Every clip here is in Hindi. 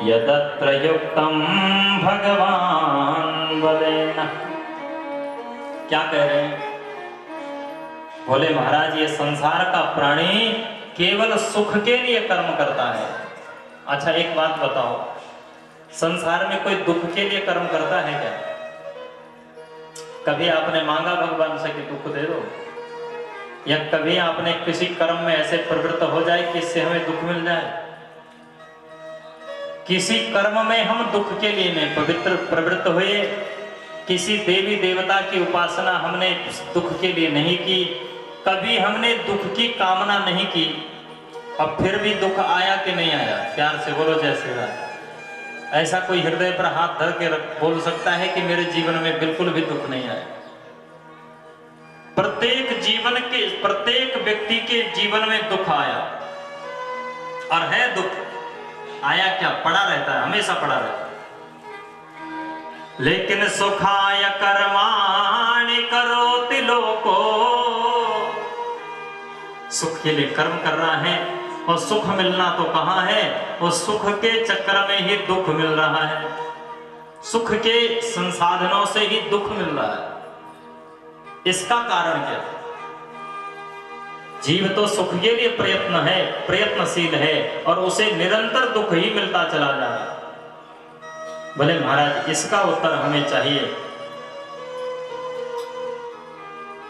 यदत्र युक्तम भगवान वदेन। क्या कह रहे हैं? बोले महाराज ये संसार का प्राणी केवल सुख के लिए कर्म करता है। अच्छा एक बात बताओ, संसार में कोई दुख के लिए कर्म करता है क्या? कभी आपने मांगा भगवान से कि दुख दे दो, या कभी आपने किसी कर्म में ऐसे प्रवृत्त हो जाए कि इससे हमें दुख मिल जाए? किसी कर्म में हम दुख के लिए नहीं पवित्र प्रवृत्त हुए, किसी देवी देवता की उपासना हमने दुख के लिए नहीं की, कभी हमने दुख की कामना नहीं की, अब फिर भी दुख आया कि नहीं आया? प्यार से बोलो जय श्री राम। ऐसा कोई हृदय पर हाथ धर के बोल सकता है कि मेरे जीवन में बिल्कुल भी दुख नहीं आया? प्रत्येक जीवन के प्रत्येक व्यक्ति के जीवन में दुख आया, और है दुख आया क्या? पड़ा रहता है, हमेशा पड़ा रहता है। लेकिन सुखाय कर्माणि करोति लोको, सुख के लिए कर्म कर रहा है और सुख मिलना तो कहां है? उस सुख के चक्कर में ही दुख मिल रहा है, सुख के संसाधनों से ही दुख मिल रहा है। इसका कारण क्या? जीव तो सुख के लिए प्रयत्नशील है और उसे निरंतर दुख ही मिलता चला जा रहा है। बोले महाराज इसका उत्तर हमें चाहिए,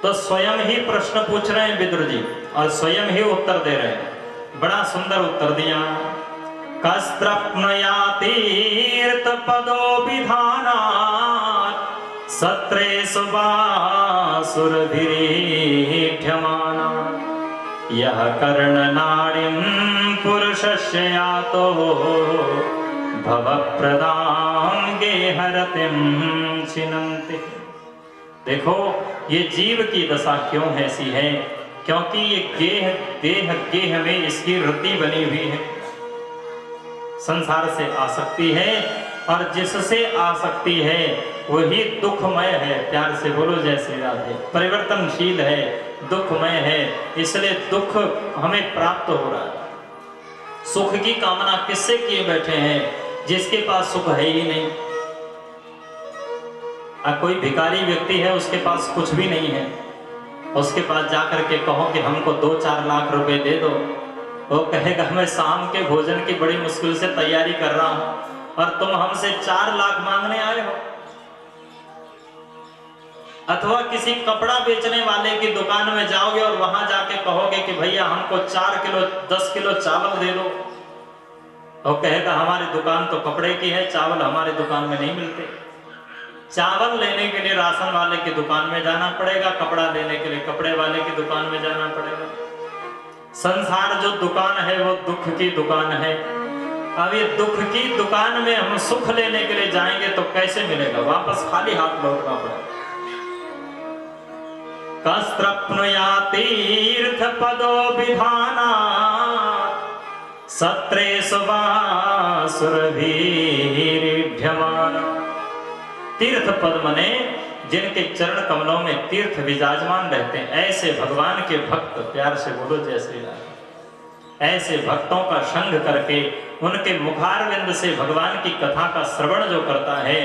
तो स्वयं ही प्रश्न पूछ रहे हैं विदुर जी और स्वयं ही उत्तर दे रहे हैं। बड़ा सुंदर उत्तर दिया। कस्त्रप्नया तीर्थ पदो विधानात् सत्रेषु वासुरभिरीढ्यमाना यः कर्णनाड़िं पुरुषस्य यातो भवप्रदां गेहरतिं छिनन्ति। देखो ये जीव की दशा क्यों ऐसी है? क्योंकि ये गेह में इसकी रति बनी हुई है, संसार से आसक्ति है, और जिससे आसक्ति है वही दुखमय है। प्यार से बोलो जय श्री राधे। परिवर्तनशील है, दुखमय है, इसलिए दुख हमें प्राप्त हो रहा है। सुख की कामना किससे किए बैठे हैं? जिसके पास सुख है ही नहीं। कोई भिखारी व्यक्ति है, उसके पास कुछ भी नहीं है, उसके पास जाकर के कहो कि हमको 2-4 लाख रुपए दे दो, वो कहेगा मैं शाम के भोजन की बड़ी मुश्किल से तैयारी कर रहा हूं और तुम हमसे 4 लाख मांगने आए हो। अथवा किसी कपड़ा बेचने वाले की दुकान में जाओगे और वहां जाके कहोगे कि भैया हमको 4 किलो 10 किलो चावल दे दो, वो कहेगा हमारी दुकान तो कपड़े की है, चावल हमारी दुकान में नहीं मिलते। चावल लेने के लिए राशन वाले की दुकान में जाना पड़ेगा, कपड़ा लेने के लिए कपड़े वाले की दुकान में जाना पड़ेगा। संसार जो दुकान है वो दुख की दुकान है। अब ये दुख की दुकान में हम सुख लेने के लिए जाएंगे तो कैसे मिलेगा? वापस खाली हाथ लौटना पड़ेगा। कस्त्रप्नुया तीर्थ पदो विधानात् सत्रेषु वासुरभिरीढ्यमाना। तीर्थ पद मने जिनके चरण कमलों में तीर्थ विराजमान रहते हैं, ऐसे भगवान के भक्त। प्यार से बोलो जय श्री राम। ऐसे भक्तों का संग करके उनके मुखारविंद से भगवान की कथा का श्रवण जो करता है,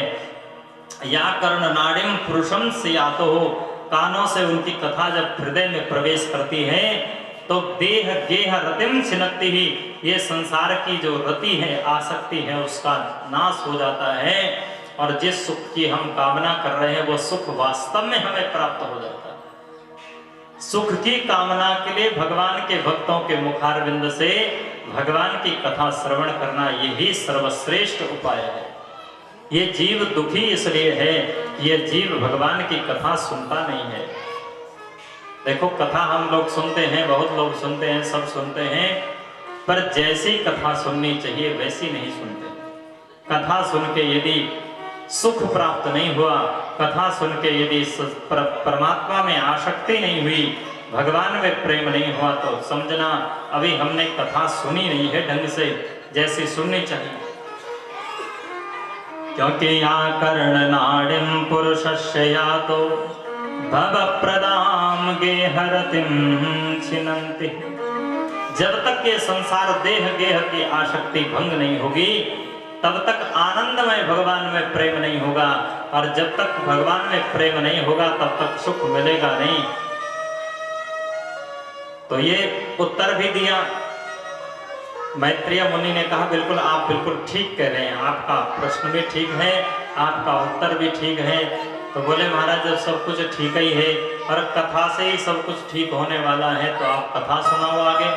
या कर्ण नाड़िम पुरुषम से यातो हो, कानों से उनकी कथा जब हृदय में प्रवेश करती है तो देह गेह रतिम छिनत्ति ही, ये संसार की जो रति है, आसक्ति है, उसका नाश हो जाता है और जिस सुख की हम कामना कर रहे हैं वो सुख वास्तव में हमें प्राप्त हो जाता है। सुख की कामना के लिए भगवान के भक्तों के मुखारविंद से भगवान की कथा श्रवण करना यही सर्वश्रेष्ठ उपाय है। ये जीव दुखी इसलिए है कि ये जीव भगवान की कथा सुनता नहीं है। देखो कथा हम लोग सुनते हैं, बहुत लोग सुनते हैं, सब सुनते हैं, पर जैसी कथा सुननी चाहिए वैसी नहीं सुनते। कथा सुन के यदि सुख प्राप्त नहीं हुआ, कथा सुन के यदि परमात्मा में आसक्ति नहीं हुई, भगवान में प्रेम नहीं हुआ, तो समझना अभी हमने कथा सुनी नहीं है ढंग से, जैसी सुननी चाहिए। क्योंकि यहाँ कर्ण नाड़िम पुरुषस्य यातो भव प्रदाम गेहरतिम छिनन्ति। जब तक ये संसार देह गेह की आसक्ति भंग नहीं होगी, तब तक आनंदमय भगवान में प्रेम नहीं होगा, और जब तक भगवान में प्रेम नहीं होगा तब तक सुख मिलेगा नहीं। तो ये उत्तर भी दिया। मैत्रेय मुनि ने कहा बिल्कुल आप बिल्कुल ठीक कह रहे हैं, आपका प्रश्न भी ठीक है, आपका उत्तर भी ठीक है। तो बोले महाराज जब सब कुछ ठीक ही है और कथा से ही सब कुछ ठीक होने वाला है तो आप कथा सुनाओ आगे।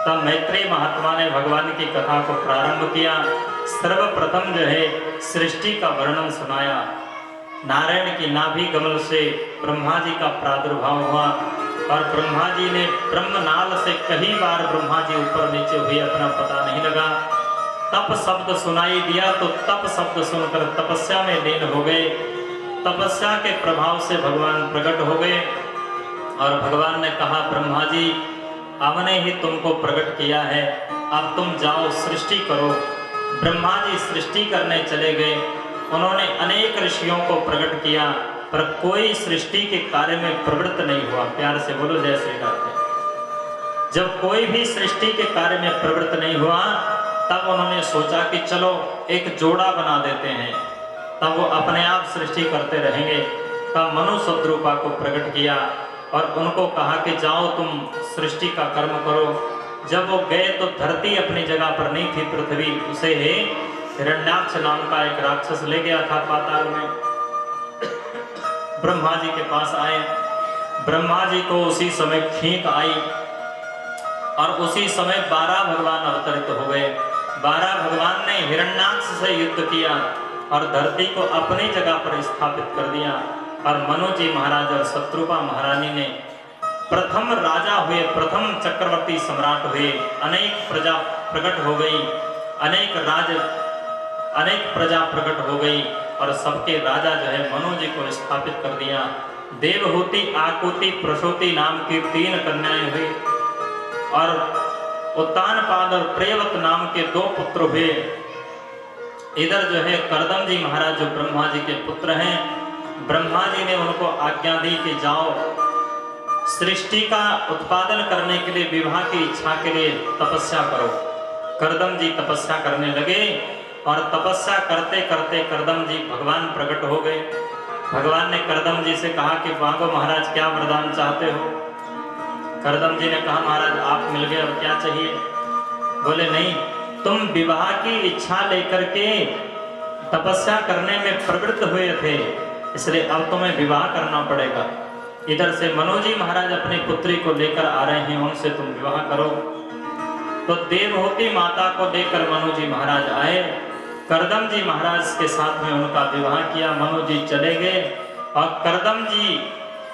तब मैत्रेय महात्मा ने भगवान की कथा को प्रारंभ किया। सर्वप्रथम जो है सृष्टि का वर्णन सुनाया। नारायण की नाभि कमल से ब्रह्मा जी का प्रादुर्भाव हुआ और ब्रह्मा जी ने ब्रह्मनाल से कई बार ब्रह्मा जी ऊपर नीचे हुए, अपना पता नहीं लगा। तप शब्द सुनाई दिया तो तप शब्द सुनकर तपस्या में लीन हो गए। तपस्या के प्रभाव से भगवान प्रकट हो गए और भगवान ने कहा ब्रह्मा जी हमने ही तुमको प्रकट किया है, अब तुम जाओ सृष्टि करो। ब्रह्मा जी सृष्टि करने चले गए। उन्होंने अनेक ऋषियों को प्रकट किया पर कोई सृष्टि के कार्य में प्रवृत्त नहीं हुआ। प्यार से बोलो जय श्री राधे। जब कोई भी सृष्टि के कार्य में प्रवृत्त नहीं हुआ तब उन्होंने सोचा कि चलो एक जोड़ा बना देते हैं, तब वो अपने आप सृष्टि करते रहेंगे। तब मनु सद्रूपा को प्रकट किया और उनको कहा कि जाओ तुम सृष्टि का कर्म करो। जब वो गए तो धरती अपनी जगह पर नहीं थी, पृथ्वी उसे हिरण्याक्ष नाम का एक राक्षस ले गया था पाताल में। ब्रह्मा जी के पास आए। ब्रह्मा जी को उसी समय खींच आई और उसी समय 12 भगवान अवतरित हो गए। 12 भगवान ने हिरण्याक्ष से युद्ध किया और धरती को अपनी जगह पर स्थापित कर दिया। और मनु जी महाराज और शत्रुपा महारानी ने प्रथम राजा हुए, प्रथम चक्रवर्ती सम्राट हुए। अनेक प्रजा प्रकट हो गई, अनेक प्रजा प्रकट हो गई और सबके राजा जो है मनु जी को स्थापित कर दिया। देवहूति, आकुति, प्रसूति नाम की 3 कन्याएं हुई और उत्तानपाद और प्रेयवत नाम के 2 पुत्र हुए। इधर जो है कर्दम जी महाराज जो ब्रह्मा जी के पुत्र हैं, ब्रह्मा जी ने उनको आज्ञा दी कि जाओ सृष्टि का उत्पादन करने के लिए, विवाह की इच्छा के लिए तपस्या करो। कर्दम जी तपस्या करने लगे और तपस्या करते करते कर्दम जी भगवान प्रकट हो गए। भगवान ने कर्दम जी से कहा कि मांगो महाराज क्या वरदान चाहते हो। कर्दम जी ने कहा महाराज आप मिल गए, अब क्या चाहिए। बोले नहीं, तुम विवाह की इच्छा लेकर के तपस्या करने में प्रवृत्त हुए थे, इसलिए अब तुम्हें विवाह करना पड़ेगा। इधर से मनु जी महाराज अपनी पुत्री को लेकर आ रहे हैं, उनसे तुम विवाह करो। तो देवहूति माता को लेकर मनु जी महाराज आए। कर्दम जी महाराज के साथ में उनका विवाह किया। मनु जी चले गए और कर्दम जी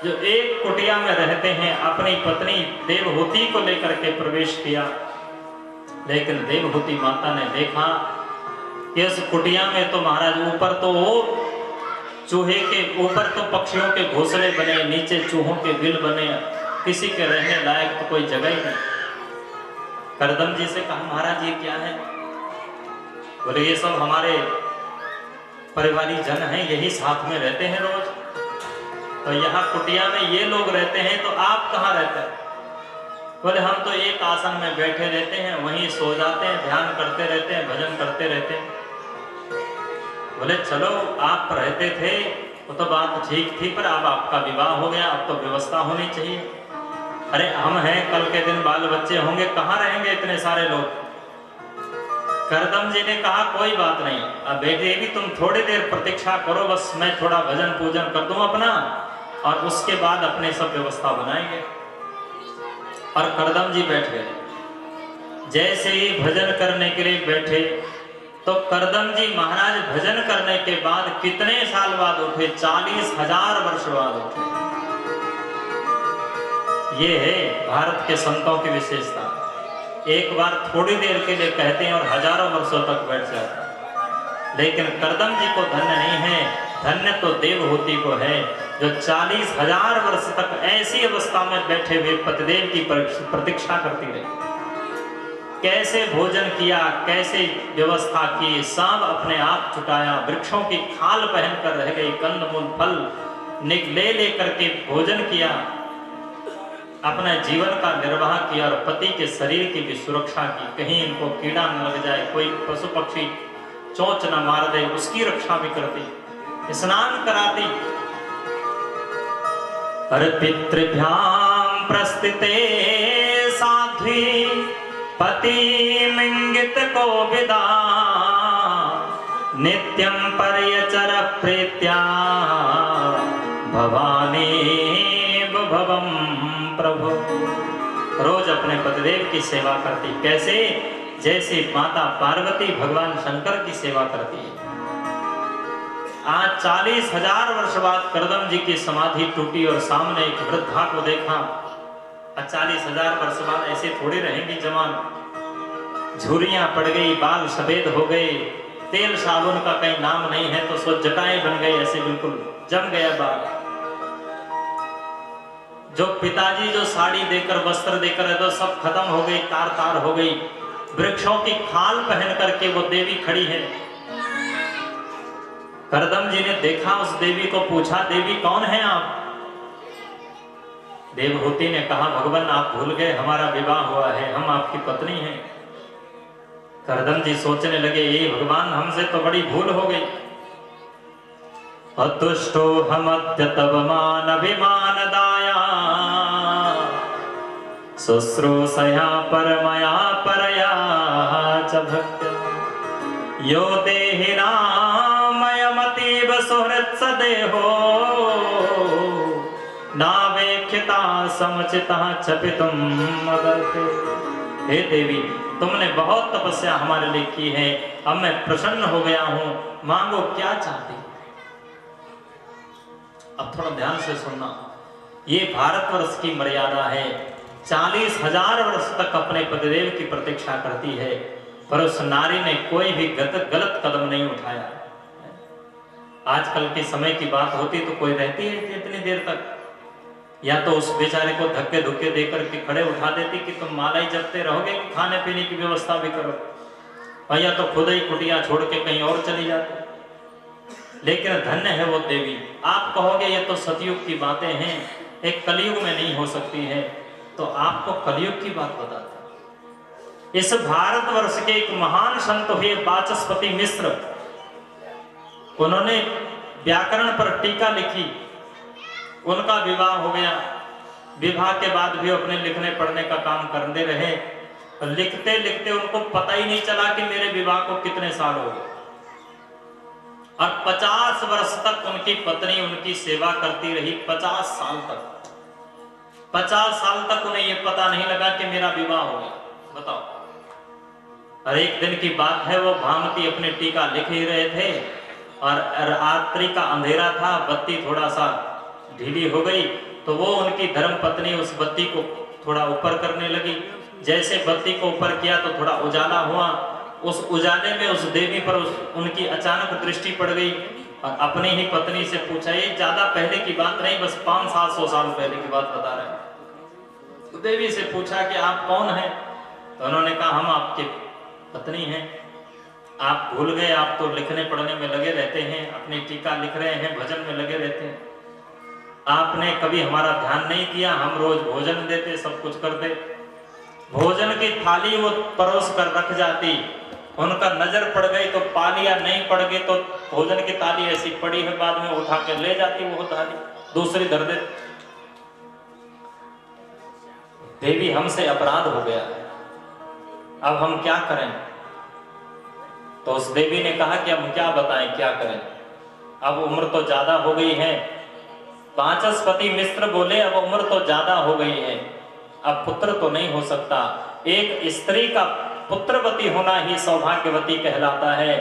जो एक कुटिया में रहते हैं अपनी पत्नी देवहूति को लेकर के प्रवेश किया। लेकिन देवहूति माता ने देखा कि इस कुटिया में तो महाराज ऊपर तो चूहे के ऊपर तो पक्षियों के घोंसले बने, नीचे चूहों के बिल बने, किसी के रहने लायक तो कोई जगह ही नहीं। कर्दम जी से कहा महाराज ये क्या है। बोले ये सब हमारे परिवारी जन हैं, यही साथ में रहते हैं रोज। तो यहाँ कुटिया में ये लोग रहते हैं तो आप कहाँ रहते हैं। बोले हम तो एक आसन में बैठे रहते हैं, वहीं सो जाते हैं, ध्यान करते रहते हैं, भजन करते रहते हैं। बोले चलो आप रहते थे वो तो बात ठीक थी, पर अब आपका विवाह हो गया, अब तो व्यवस्था होनी चाहिए। अरे हम हैं, कल के दिन बाल बच्चे होंगे, कहाँ रहेंगे इतने सारे लोग। कर्दम जी ने कहा कोई बात नहीं, अब बेटे भी तुम थोड़ी देर प्रतीक्षा करो, बस मैं थोड़ा भजन पूजन कर दूं अपना और उसके बाद अपने सब व्यवस्था बनाएंगे। और कर्दम जी बैठ गए। जैसे ही भजन करने के लिए बैठे तो कर्दम जी महाराज भजन करने के बाद कितने साल बाद उठे, 40,000 वर्ष बाद उठे। ये है भारत के संतों की विशेषता। एक बार थोड़ी देर के लिए कहते हैं और हजारों वर्षों तक बैठ जाते हैं। लेकिन कर्दम जी को धन्य नहीं है, धन्य तो देवहूति को है जो 40,000 वर्ष तक ऐसी अवस्था में बैठे हुए पतिदेव की प्रतीक्षा करती रही। कैसे भोजन किया, कैसे व्यवस्था की, सब अपने आप छुटाया। वृक्षों की खाल पहनकर रह गई, कंदमूल फल ले लेकर के भोजन किया, अपने जीवन का निर्वाह किया और पति के शरीर की भी सुरक्षा की, कहीं इनको कीड़ा न लग जाए, कोई पशु पक्षी चोंच न मार दे उसकी रक्षा भी करती, स्नान कराती। अरे पितृभ्याम प्रस्थिते साध्वी पति मिंगित को विदा नित्यं पर्यचर प्रीत्या भवानी भवम प्रभु। रोज अपने पतिदेव की सेवा करती, कैसे? जैसे माता पार्वती भगवान शंकर की सेवा करती है। आज 40,000 वर्ष बाद करदम जी की समाधि टूटी और सामने एक वृद्धा को देखा। 40,000 वर्ष बाद ऐसे थोड़ी रहेंगी जवान, झुर्रियां पड़ गई, बाल सफेद हो गए, तेल साबुन का कहीं नाम नहीं है, तो सो जटाएं बन गई, ऐसे बिल्कुल जम गया बाल। जो पिताजी जो साड़ी देकर वस्त्र देकर है तो सब खत्म हो गई, तार तार हो गई। वृक्षों की खाल पहन करके वो देवी खड़ी है। करदम जी ने देखा उस देवी को, पूछा देवी कौन है आप? देवहूति ने कहा भगवान आप भूल गए, हमारा विवाह हुआ है, हम आपकी पत्नी हैं। करदम जी सोचने लगे ये भगवान हमसे तो बड़ी भूल हो गई। अतुष्टो हमद्य तव मान अभिमान दाया शुश्रूषया परमया परया च भक्त्या यो देहि नामयमतीव सुहृत् सदेहो नावेक्षिता समुचितः क्षपितुं मदर्थे। हे देवी तुमने बहुत तपस्या हमारे लिए की है, अब मैं प्रसन्न हो गया हूं, मांगो क्या चाहती। अब थोड़ा ध्यान से सुनना, ये भारतवर्ष की मर्यादा है। 40,000 वर्ष तक अपने पतिदेव की प्रतीक्षा करती है, पर उस नारी ने कोई भी गलत कदम नहीं उठाया। आजकल के समय की बात होती तो कोई रहती है इतनी देर तक, या तो उस बेचारे को धक्के धुक्के देकर के खड़े उठा देती कि तुम माला ही जपते रहोगे, खाने पीने की व्यवस्था भी करो, और या तो खुद ही कुटिया छोड़ के कहीं और चली जाती। लेकिन धन्य है वो देवी। आप कहोगे ये तो सतयुग की बातें हैं, एक कलयुग में नहीं हो सकती है, तो आपको कलयुग की बात बताता। इस भारतवर्ष के एक महान संत हुए वाचस्पति मिश्र, उन्होंने व्याकरण पर टीका लिखी, उनका विवाह हो गया। विवाह के बाद भी अपने लिखने पढ़ने का काम करते रहे, लिखते लिखते उनको पता ही नहीं चला कि मेरे विवाह को कितने साल हो गए। और 50 वर्ष तक उनकी पत्नी उनकी सेवा करती रही, 50 साल तक। 50 साल तक उन्हें यह पता नहीं लगा कि मेरा विवाह हो गया। बताओ। और एक दिन की बात है, वो भामती अपने टीका लिख ही रहे थे और रात्रि का अंधेरा था, बत्ती थोड़ा सा ढीली हो गई, तो वो उनकी धर्म पत्नी उस बत्ती को थोड़ा ऊपर करने लगी। जैसे बत्ती को ऊपर किया तो थोड़ा उजाला हुआ। उस उजाले में उस देवी पर उनकी अचानक दृष्टि पड़ गई और अपनी ही पत्नी से पूछा, ये ज्यादा पहले की बात नहीं, बस 500-700 साल पहले की बात बता रहे हैं। तो देवी से पूछा कि आप कौन हैं? तो उन्होंने कहा हम आपके पत्नी हैं। आप भूल गए, आप तो लिखने पढ़ने में लगे रहते हैं, अपनी टीका लिख रहे हैं, भजन में लगे रहते हैं, आपने कभी हमारा ध्यान नहीं किया। हम रोज भोजन देते, सब कुछ करते, भोजन की थाली वो परोस कर रख जाती, उनका नजर पड़ गई तो पा लिया, नहीं पड़ गई तो भोजन की थाली ऐसी पड़ी है, बाद में उठा के ले जाती, वो थाली दूसरी धर दे। देवी हमसे अपराध हो गया, अब हम क्या करें? तो उस देवी ने कहा कि हम क्या बताएं, क्या करें, अब उम्र तो ज्यादा हो गई है। वाचस्पति मिश्र बोले अब उम्र तो ज्यादा हो गई है, अब पुत्र तो नहीं हो सकता। एक स्त्री का पुत्रवती होना ही सौभाग्यवती कहलाता है।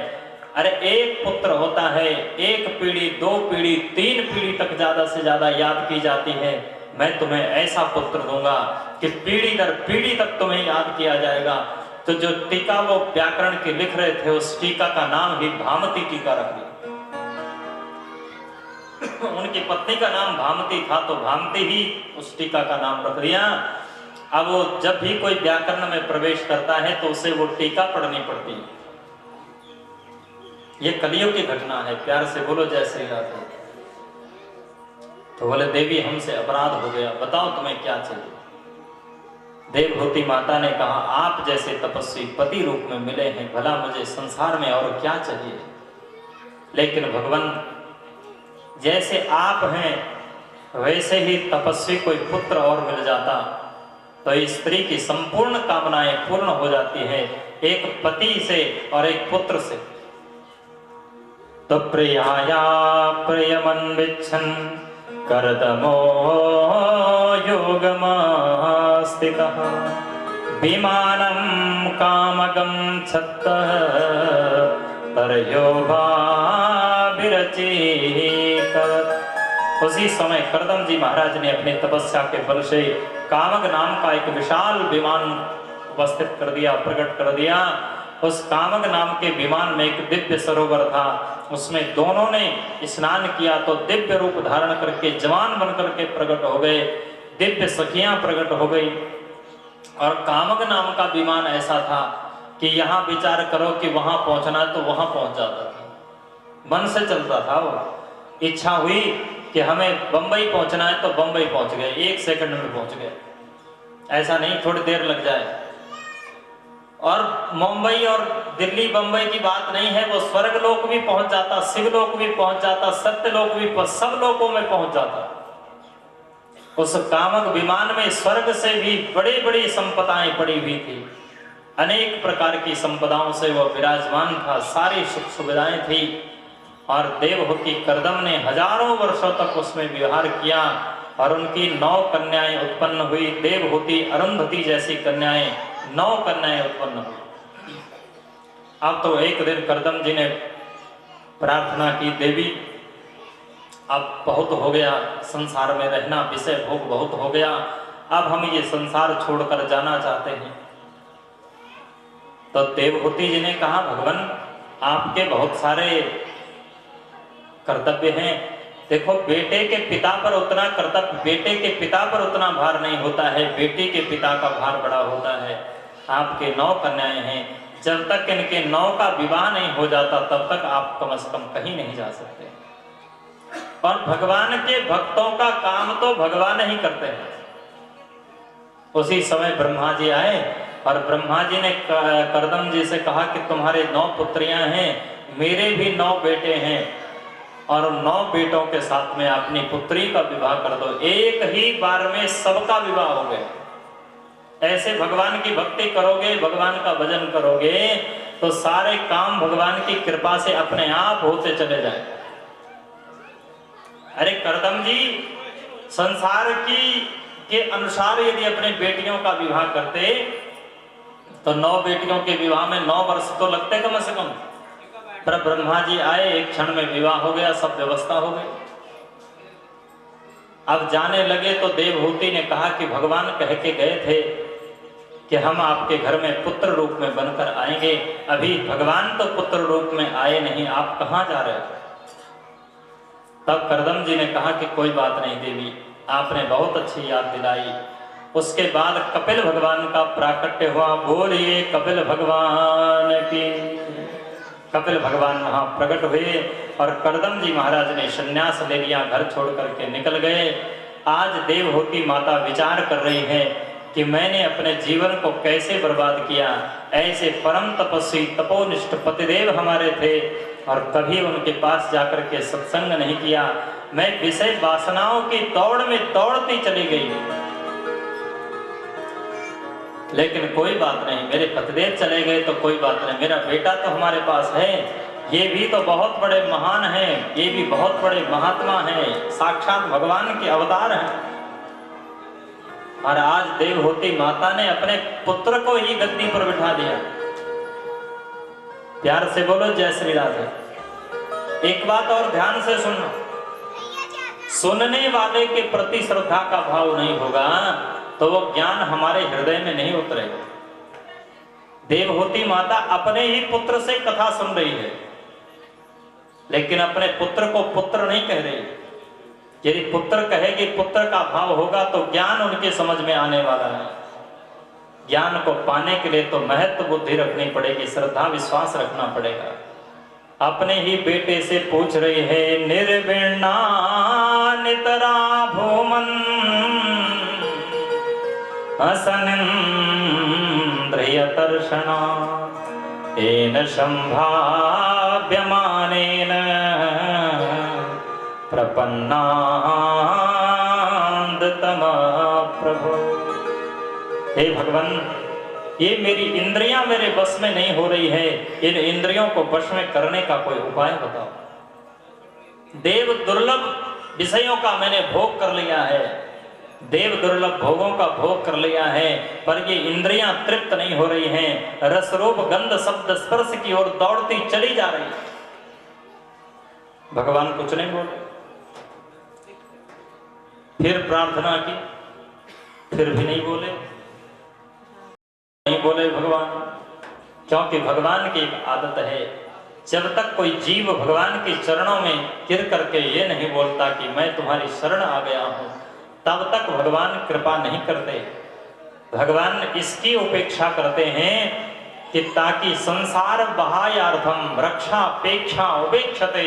अरे एक पुत्र होता है, एक पीढ़ी, 2 पीढ़ी, 3 पीढ़ी तक ज्यादा से ज्यादा याद की जाती है। मैं तुम्हें ऐसा पुत्र दूंगा कि पीढ़ी दर पीढ़ी तक तुम्हें याद किया जाएगा। तो जो टीका वो व्याकरण के लिख रहे थे, उस टीका का नाम ही भामती टीका रख दिया। उनकी पत्नी का नाम भामती था, तो भामती ही उस टीका का नाम रख दिया। अब वो जब भी कोई व्याकरण में प्रवेश करता है तो उसे वो टीका पढ़नी पड़ती है। ये कलियुग की घटना है। प्यार से बोलो जय श्री राधे। तो बोले देवी हमसे अपराध हो गया, बताओ तुम्हें क्या चाहिए। देवहूति माता ने कहा, आप जैसे तपस्वी पति रूप में मिले हैं, भला मुझे संसार में और क्या चाहिए। लेकिन भगवान, जैसे आप हैं वैसे ही तपस्वी कोई पुत्र और मिल जाता तो स्त्री की संपूर्ण कामनाएं पूर्ण हो जाती है, एक पति से और एक पुत्र से। तो प्रियाया प्रियमन्विच्छन् करदमो योगमास्थितः विमानं कामगं छत्तः तरयो भाभिरचीतवत्। उसी समय करदम जी महाराज ने अपनी तपस्या के बल से कामग नाम का एक विशाल विमान उपस्थित कर दिया, प्रकट कर दिया। उस कामग नाम के विमान में एक दिव्य सरोवर था, उसमें दोनों ने स्नान किया तो दिव्य रूप धारण करके जवान बनकर के प्रकट हो गए, दिव्य सखियां प्रकट हो गई। और कामग नाम का विमान ऐसा था कि यहाँ विचार करो कि वहां पहुंचना है तो वहां पहुंच जाता था, मन से चलता था वो। इच्छा हुई कि हमें बंबई पहुंचना है तो बंबई पहुंच गए, 1 सेकंड में पहुंच गए, ऐसा नहीं थोड़ी देर लग जाए। और मुंबई और दिल्ली बंबई की बात नहीं है, वो स्वर्ग लोक भी पहुंच जाता, शिवलोक भी पहुंच जाता, सत्य लोक भी, सब लोकों में पहुंच जाता। उस कामक विमान में स्वर्ग से भी बड़ी बड़ी संपदाएं पड़ी हुई थी, अनेक प्रकार की संपदाओं से वो विराजमान था, सारी सुख सुविधाएं थी। और देवहूति करदम ने हजारों वर्षों तक उसमें विहार किया और उनकी 9 कन्याएं उत्पन्न हुई। देवहूति, अरुंधति जैसी कन्याएं, 9 कन्याएं उत्पन्न हुई। अब तो एक दिन करदम जी ने प्रार्थना की, देवी अब बहुत हो गया संसार में रहना, विषय भोग बहुत हो गया, अब हम ये संसार छोड़कर जाना चाहते हैं। तो देवहूति जी ने कहा, भगवान आपके बहुत सारे कर्तव्य हैं, देखो बेटे के पिता पर उतना कर्तव्य, बेटे के पिता पर उतना भार नहीं होता है, बेटी के पिता का भार बड़ा होता है। आपके 9 कन्याएं हैं, जब तक इनके 9 का विवाह नहीं हो जाता तब तक आप कम से कम कहीं नहीं जा सकते। और भगवान के भक्तों का काम तो भगवान ही करते हैं। उसी समय ब्रह्मा जी आए और ब्रह्मा जी ने करदम जी से कहा कि तुम्हारे 9 पुत्रियां हैं, मेरे भी 9 बेटे हैं, और 9 बेटों के साथ में अपनी पुत्री का विवाह कर दो, एक ही बार में सबका विवाह हो गया। ऐसे भगवान की भक्ति करोगे, भगवान का भजन करोगे तो सारे काम भगवान की कृपा से अपने आप होते चले जाए। अरे करदम जी, संसार के अनुसार यदि अपने बेटियों का विवाह करते तो 9 बेटियों के विवाह में 9 वर्ष तो लगते कम से कम। पर ब्रह्मा जी आए, एक क्षण में विवाह हो गया, सब व्यवस्था हो गई। अब जाने लगे तो देवहूति ने कहा कि भगवान कह के गए थे कि हम आपके घर में पुत्र रूप में बनकर आएंगे, अभी भगवान तो पुत्र रूप में आए नहीं, आप कहां जा रहे हो। तब करदम जी ने कहा कि कोई बात नहीं देवी, आपने बहुत अच्छी याद दिलाई। उसके बाद कपिल भगवान का प्राकट्य हुआ, बोलिए कपिल भगवान की। कपिल भगवान वहां प्रकट हुए और करदम जी महाराज ने संन्यास ले लिया, घर छोड़ करके निकल गए। आज देवहूति माता विचार कर रही है कि मैंने अपने जीवन को कैसे बर्बाद किया। ऐसे परम तपस्वी तपोनिष्ठ पतिदेव हमारे थे और कभी उनके पास जाकर के सत्संग नहीं किया। मैं विषय वासनाओं की दौड़ में दौड़ती चली गई। लेकिन कोई बात नहीं, मेरे पतिदेव चले गए तो कोई बात नहीं, मेरा बेटा तो हमारे पास है, ये भी तो बहुत बड़े महान हैं, ये भी बहुत बड़े महात्मा हैं, साक्षात भगवान के अवतार हैं। और आज देवहूति माता ने अपने पुत्र को ही गद्दी पर बिठा दिया। प्यार से बोलो जय श्री राधे। एक बात और ध्यान से सुनना, सुनने वाले के प्रति श्रद्धा का भाव नहीं होगा तो वो ज्ञान हमारे हृदय में नहीं उतरेगा। देवहूति माता अपने ही पुत्र से कथा सुन रही है, लेकिन अपने पुत्र को पुत्र नहीं कह रही। यदि पुत्र कहेगी, पुत्र का भाव होगा तो ज्ञान उनके समझ में आने वाला है। ज्ञान को पाने के लिए तो महत्व बुद्धि रखनी पड़ेगी, श्रद्धा विश्वास रखना पड़ेगा। अपने ही बेटे से पूछ रही है, निर्विण्णा नितरा भूमन असनिन्द्रियतर्षणा येन संभाव्यमानेन प्रपन्नान्दतमः प्रभु। हे भगवान, ये मेरी इंद्रियां मेरे बस में नहीं हो रही है, इन इंद्रियों को वश में करने का कोई उपाय बताओ। देव दुर्लभ विषयों का मैंने भोग कर लिया है, देव दुर्लभ भोगों का भोग कर लिया है, पर ये इंद्रियां तृप्त नहीं हो रही हैं, रस रूप गंध शब्द स्पर्श की ओर दौड़ती चली जा रही। भगवान कुछ नहीं बोले, फिर प्रार्थना की, फिर भी नहीं बोले, नहीं बोले भगवान। क्योंकि भगवान की एक आदत है, जब तक कोई जीव भगवान के चरणों में गिर करके ये नहीं बोलता कि मैं तुम्हारी शरण आ गया हूं, तब तक भगवान कृपा नहीं करते। भगवान इसकी उपेक्षा करते हैं कि ताकि संसार बहायार्थम रक्षा अपेक्षा उपेक्षते,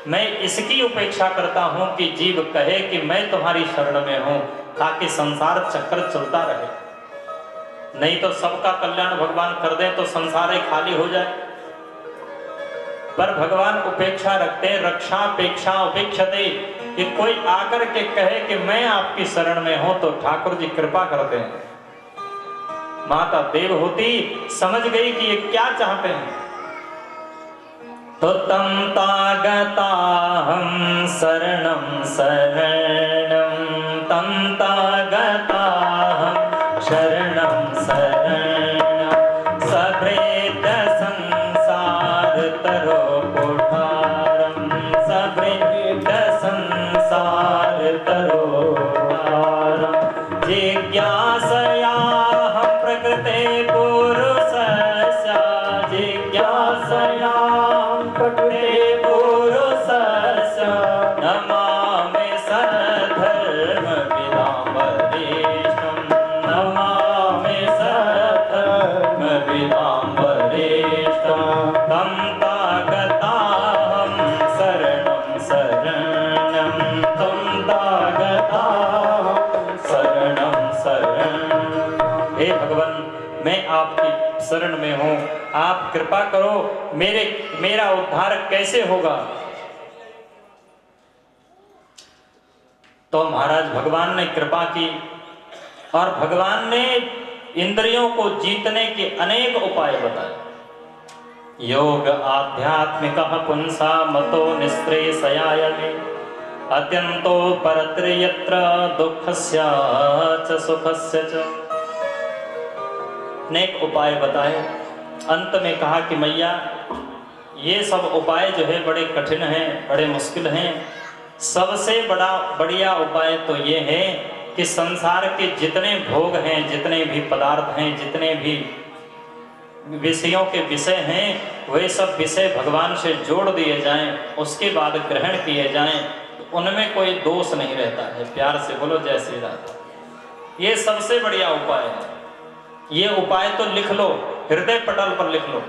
मैं इसकी उपेक्षा करता हूं कि जीव कहे कि मैं तुम्हारी शरण में हूं, ताकि संसार चक्कर चलता रहे। नहीं तो सबका कल्याण भगवान कर दे तो संसार ही खाली हो जाए। पर भगवान उपेक्षा रखते, रक्षा अपेक्षा उपेक्षते, कि कोई आकर के कहे कि मैं आपकी शरण में हूं तो ठाकुर जी कृपा करते हैं। माता देवहूति समझ गई कि ये क्या चाहते हैं, तो तम तागता हम शरणम शरणम, तम तागता हम शरणम शरणम, सभृत संसार तरो कोठारम, सभृत संसार तरो कोठारम, जिज्ञासया हम प्रकृते पुरुषस्य, जिज्ञासया प्रकृते पुरुषस्य, नमामि सधर्मविदां वरिष्ठं, नमामि सधर्मविदां वरिष्ठं, तं तागताहं शरणं शरणं, तं तागताहं शरणं शरणं। हे भगवान, मैं आपकी शरण में हूं, आप कृपा करो, मेरा उद्धार कैसे होगा। तो महाराज भगवान ने कृपा की और भगवान ने इंद्रियों को जीतने के अनेक उपाय बताए। योग आध्यात्मिक पुंसा मतो निःश्रेयसाय मे, अत्यंतो परत्रयत्र दुःखस्य च सुखस्य च। अनेक उपाय बताए। अंत में कहा कि मैया, ये सब उपाय जो है बड़े कठिन हैं, बड़े मुश्किल हैं। सबसे बढ़िया उपाय तो ये है कि संसार के जितने भोग हैं, जितने भी पदार्थ हैं, जितने भी विषयों के विषय हैं, वे सब विषय भगवान से जोड़ दिए जाएं, उसके बाद ग्रहण किए जाएं, तो उनमें कोई दोष नहीं रहता है। प्यार से बोलो जय श्री राम। ये सबसे बढ़िया उपाय है। ये उपाय तो लिख लो, हृदय पटल पर लिख लो।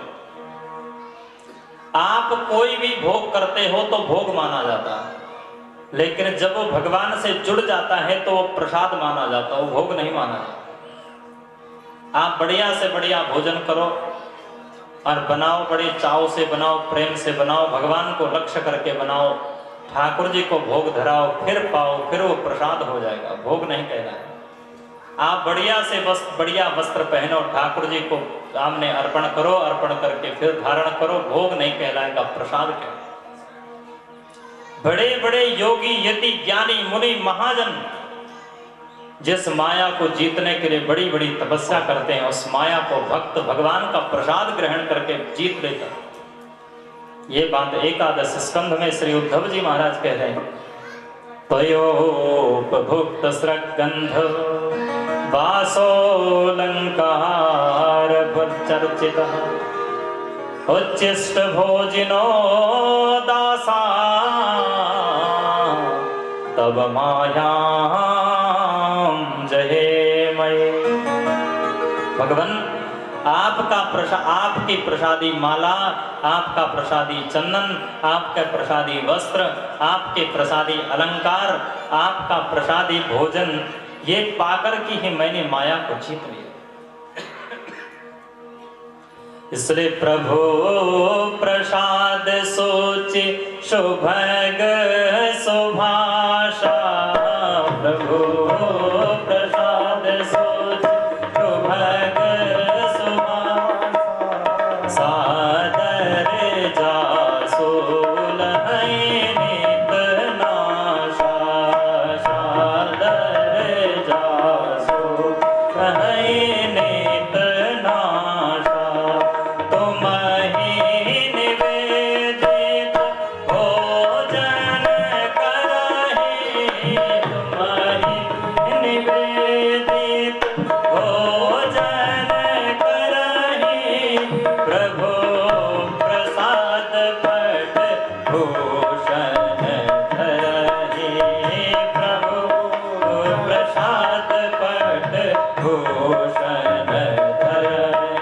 आप कोई भी भोग करते हो तो भोग माना जाता है, लेकिन जब वो भगवान से जुड़ जाता है तो वो प्रसाद माना जाता है, वो भोग नहीं माना जाता। आप बढ़िया से बढ़िया भोजन करो और बनाओ, बड़े चाव से बनाओ, प्रेम से बनाओ, भगवान को लक्ष्य करके बनाओ, ठाकुर जी को भोग धराओ, फिर पाओ, फिर वो प्रसाद हो जाएगा, भोग नहीं कहना है। आप बढ़िया से बस बढ़िया वस्त्र पहनो, ठाकुर जी को सामने अर्पण करो, अर्पण करके फिर धारण करो, भोग नहीं कहलाएगा, प्रसाद कहलाएगा। बड़े बड़े योगी यति ज्ञानी मुनि महाजन जिस माया को जीतने के लिए बड़ी बड़ी तपस्या करते हैं, उस माया को भक्त भगवान का प्रसाद ग्रहण करके जीत लेता। ये बात एकादश स्कंध में श्री उद्धव जी महाराज कह रहे हैं। त्वयोपभुक्त स्रग्गंध वासोऽलंकार चर्चितः, उच्छिष्ट भोजिनो दासा तब मायां जहे मये। भगवान, आपकी प्रसादी माला, आपका प्रसादी चंदन, आपका प्रसादी वस्त्र, आपके प्रसादी अलंकार, आपका प्रसादी भोजन, ये पाकर की ही मैंने माया को जीत लिया। इसलिए प्रभु प्रसाद सोच शुभग सुभाषा, प्रभु प्रसाद सोच शुभग सुभाषा, सादर जासो लहै नित नाशा, सादर जासो लहै नित नाशा, तुम्हि निवेदित भोजन करहि, तुम्हि निवेदित भोजन करहि, प्रभु प्रसाद पट भूषण धरहि, प्रभु प्रसाद पट भूषण धरहि।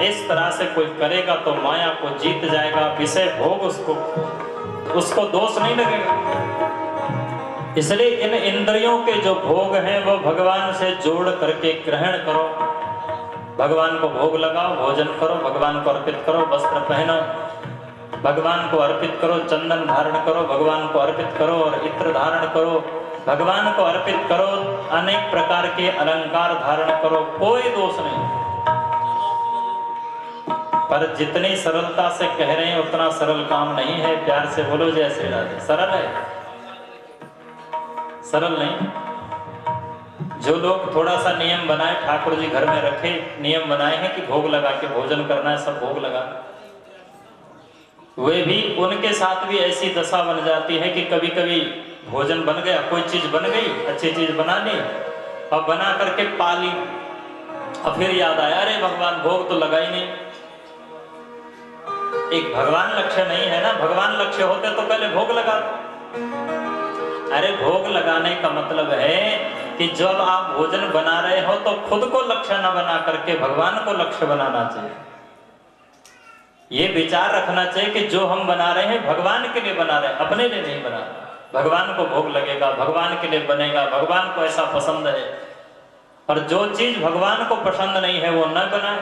इस तरह से कोई करेगा तो माया को जीत जाएगा, विषय भोग उसको दोष नहीं लगेगा। इसलिए इन इंद्रियों के जो भोग हैं वो भगवान से जोड़ करके ग्रहण करो, भगवान को भोग लगाओ, भोजन करो, भगवान को अर्पित करो, वस्त्र पहनो, भगवान को अर्पित करो, चंदन धारण करो, भगवान को अर्पित करो और इत्र धारण करो, भगवान को अर्पित करो, अनेक प्रकार के अलंकार धारण करो, कोई दोष नहीं। पर जितनी सरलता से कह रहे हैं उतना सरल काम नहीं है। प्यार से बोलो जय श्री राधे। सरल है? सरल नहीं। जो लोग थोड़ा सा नियम बनाए, ठाकुर जी घर में रखे, नियम बनाए हैं कि भोग लगा के भोजन करना है, सब भोग लगा, वे भी, उनके साथ भी ऐसी दशा बन जाती है कि कभी कभी भोजन बन गया, कोई चीज बन गई, अच्छी चीज बना ली और बना करके पा ली, और फिर याद आया अरे भगवान भोग तो लगा ही नहीं। एक भगवान लक्ष्य नहीं है ना, भगवान लक्ष्य होते तो पहले भोग लगा। अरे भोग लगाने का मतलब है कि जब आप भोजन बना रहे हो तो खुद को लक्ष्य न बना करके भगवान को लक्ष्य बनाना चाहिए। ये विचार रखना चाहिए कि जो हम बना रहे हैं भगवान के लिए बना रहे हैं, अपने लिए नहीं बना रहे। भगवान को भोग लगेगा, भगवान के लिए बनेगा, भगवान को ऐसा पसंद है। और जो चीज भगवान को पसंद नहीं है वो न बनाए,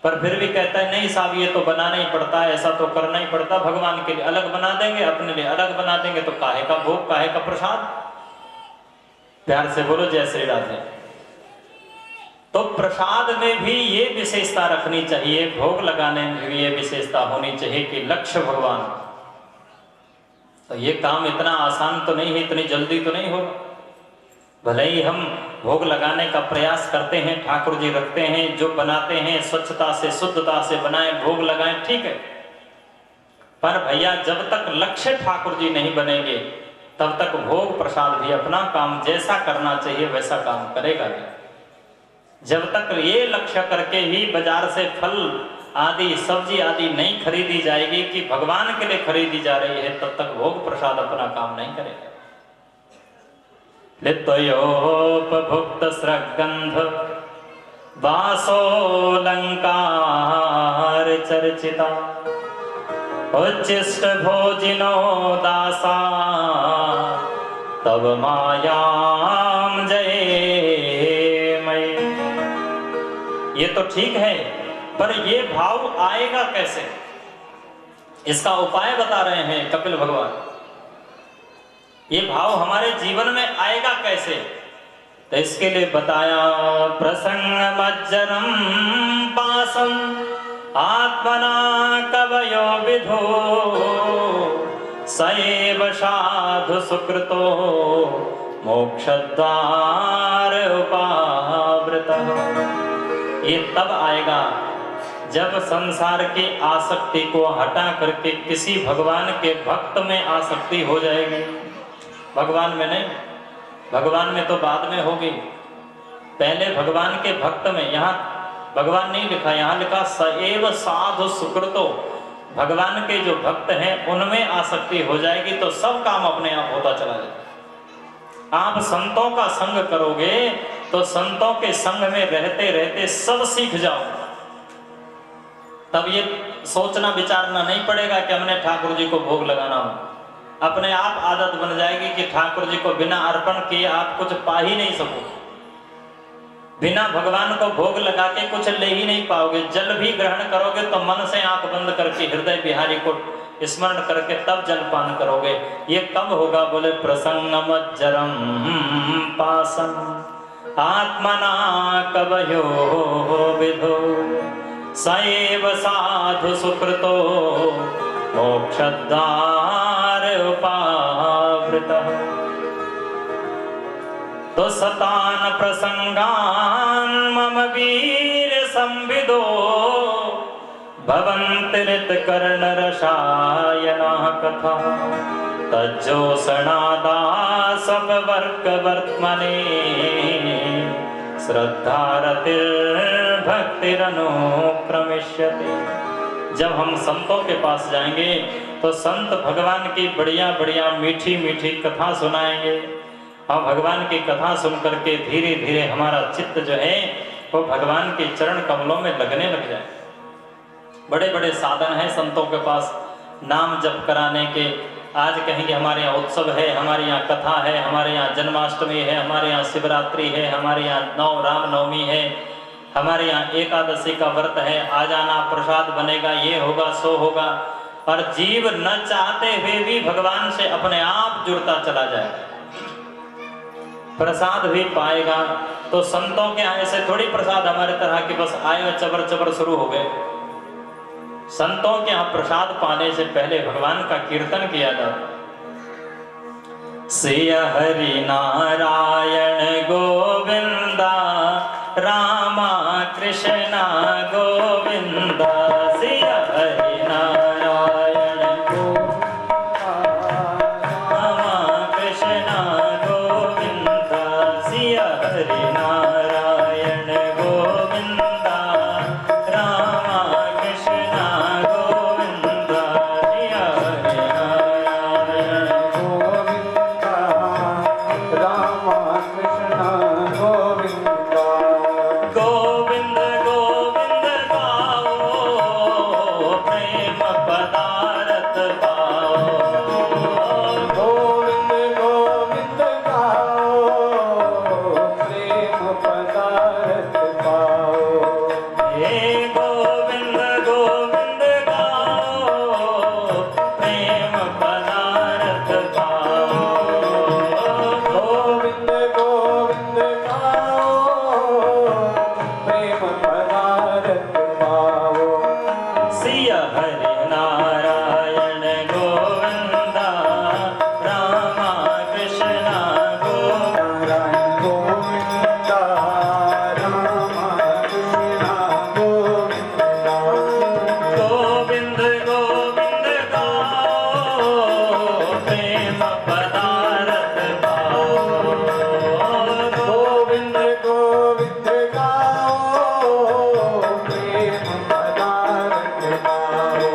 पर फिर भी कहता है नहीं साहब ये तो बनाना ही पड़ता है, ऐसा तो करना ही पड़ता, भगवान के लिए अलग बना देंगे, अपने लिए अलग बना देंगे, तो काहे का भोग, काहे का प्रसाद। प्यार से बोलो जय श्री राधे। तो प्रसाद में भी ये विशेषता रखनी चाहिए, भोग लगाने में भी ये विशेषता होनी चाहिए कि लक्ष्य भगवान। तो ये काम इतना आसान तो नहीं है, इतनी जल्दी तो नहीं होगा। भले ही हम भोग लगाने का प्रयास करते हैं, ठाकुर जी रखते हैं, जो बनाते हैं स्वच्छता से शुद्धता से बनाए, भोग लगाएं, ठीक है, पर भैया जब तक लक्ष्य ठाकुर जी नहीं बनेंगे तब तक भोग प्रसाद भी अपना काम जैसा करना चाहिए वैसा काम करेगा नहीं। जब तक ये लक्ष्य करके ही बाजार से फल आदि सब्जी आदि नहीं खरीदी जाएगी कि भगवान के लिए खरीदी जा रही है, तब तक भोग प्रसाद अपना काम नहीं करेगा। लित्वयोपभुक्त स्रग्गंध वासोलंकार चर्चिता, उच्चिष्ट भोजिनो दासा, तब मायाम जय मई। ये तो ठीक है, पर ये भाव आएगा कैसे, इसका उपाय बता रहे हैं कपिल भगवान। ये भाव हमारे जीवन में आएगा कैसे, तो इसके लिए बताया प्रसंग मज्जरम पासम आत्मना कवयो विधो, सएव साधु सुकृतो मोक्षद्वार उपावृतः। ये तब आएगा जब संसार की आसक्ति को हटा करके किसी भगवान के भक्त में आसक्ति हो जाएगी। भगवान में नहीं, भगवान में तो बाद में होगी, पहले भगवान के भक्त में। यहाँ भगवान नहीं लिखा, यहाँ लिखा सएव साधु सुकृतो। भगवान के जो भक्त हैं उनमें आसक्ति हो जाएगी तो सब काम अपने आप होता चला जाएगा। आप संतों का संग करोगे तो संतों के संग में रहते रहते सब सीख जाओ, तब ये सोचना विचारना नहीं पड़ेगा कि हमने ठाकुर जी को भोग लगाना हो। अपने आप आदत बन जाएगी कि ठाकुर जी को बिना अर्पण किए आप कुछ पा ही नहीं सकोगे, बिना भगवान को भोग लगा के कुछ ले ही नहीं पाओगे। जल भी ग्रहण करोगे तो मन से आंख बंद करके हृदय बिहारी को स्मरण करके तब जलपान करोगे। ये कब होगा? बोले प्रसंगमज्जरम पासम आत्मना कवयो विधो सएव साधु सुकृतो मोक्षद्वार उपावृतः। तो सतान प्रसंगान मम वीर संविदो भवन्ति ऋतकर्ण रसायना कथा तज्जोषणादा सपवर्ग वर्त्मने श्रद्धारतिर्भक्तिरनुक्रमिष्यते। जब हम संतों के पास जाएंगे तो संत भगवान की बढ़िया बढ़िया मीठी मीठी कथा सुनाएंगे। हम भगवान की कथा सुन करके धीरे धीरे हमारा चित्त जो है वो भगवान के चरण कमलों में लगने लग जाए। बड़े बड़े साधन हैं संतों के पास नाम जप कराने के। आज कहेंगे हमारे यहाँ उत्सव है, हमारे यहाँ कथा है, हमारे यहाँ जन्माष्टमी है, हमारे यहाँ शिवरात्रि है, हमारे यहाँ रामनवमी है, हमारे यहाँ एकादशी का व्रत है, आ जाना प्रसाद बनेगा, ये होगा सो होगा। और जीव न चाहते हुए भी भगवान से अपने आप जुड़ता चला जाएगा, प्रसाद भी पाएगा। तो संतों के यहाँ ऐसे थोड़ी प्रसाद हमारे तरह की बस आए और चबर चबर शुरू हो गए। संतों के यहाँ प्रसाद पाने से पहले भगवान का कीर्तन किया जाता। श्री हरि नारायण गोविंदा रामा कृष्णा गोविंदा। श्री हरि नारायण गोविंदा रामा कृष्णा गोविंदा। श्री हरि नारायण गोविंदा रामा कृष्णा गोविंदा। श्री हरि नारायण गोविंदा रामा कृष्णा गोविंदा। गोविंद गोविंद गाओ प्रेम पदारथ पाओ। गोविंद गोविंद गाओ प्रेम पदारथ पाओ। हे गोविंद गोविंद गाओ प्रेम पदारथ पाओ। गोविंद गोविंद गाओ प्रेम पदारथ पाओ। सिय हरि नारायण गोविंदा रामा कृष्णा गोविंदा। नारायण गोविंदा रामा कृष्णा गोविंदा। गोविंद गोविंद गाओ प्रेम पदारथ पाओ। गोविंद गोविंद गाओ प्रेम पदारथ पाओ।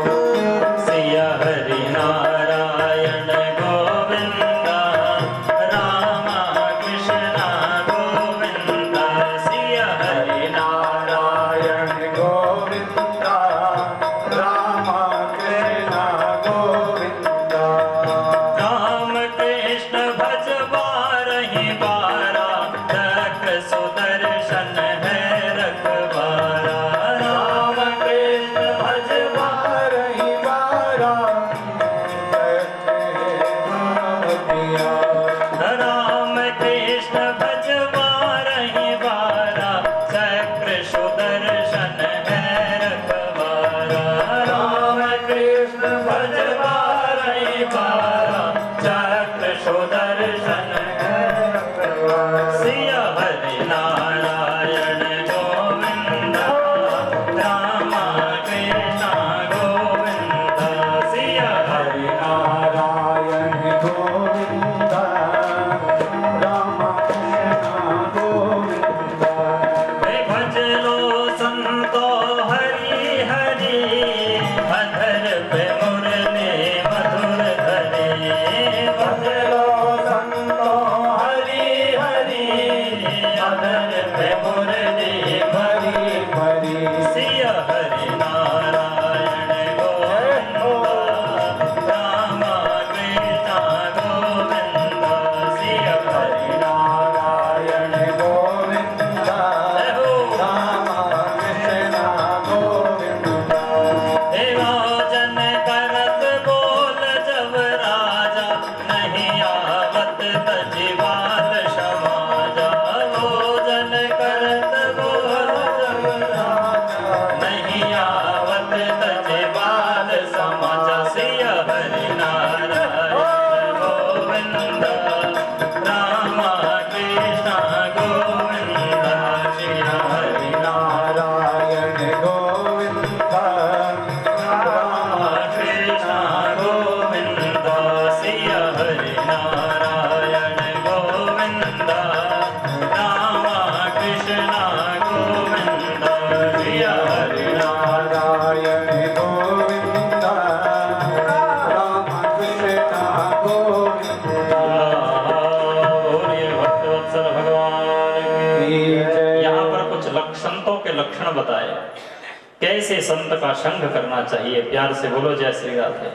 ऐसे संत का संग करना चाहिए। प्यार से बोलो जय श्री राधे।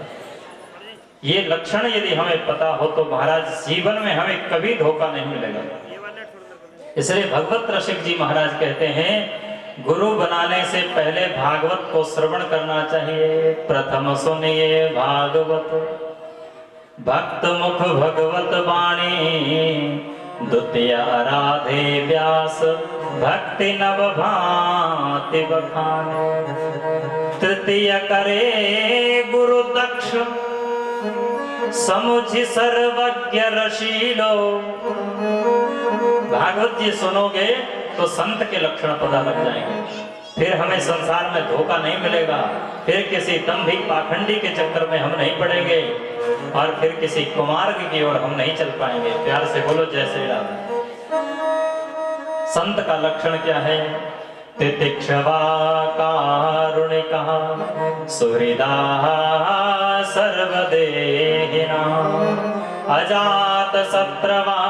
ये लक्षण यदि हमें पता हो तो महाराज जीवन में हमें कभी धोखा नहीं मिलेगा। इसलिए भगवत रसिक जी महाराज कहते हैं गुरु बनाने से पहले भागवत को श्रवण करना चाहिए। प्रथम सुनिए भागवत भक्त मुख भगवत वाणी, द्वितीय आराधे व्यास भक्ति नव भांति बखाने, तृतीय करे गुरु दक्ष समुझि सर्वज्ञ रशीलो। भागवत जी सुनोगे तो संत के लक्षण पता लग जाएंगे, फिर हमें संसार में धोखा नहीं मिलेगा, फिर किसी दंभिक पाखंडी के चक्कर में हम नहीं पड़ेंगे और फिर किसी कुमार्ग की ओर हम नहीं चल पाएंगे। प्यार से बोलो जय श्री राम। संत का लक्षण क्या है? तितिक्षवा कारुणिका सुहृदा सर्वदेहिना, अजात शत्रवा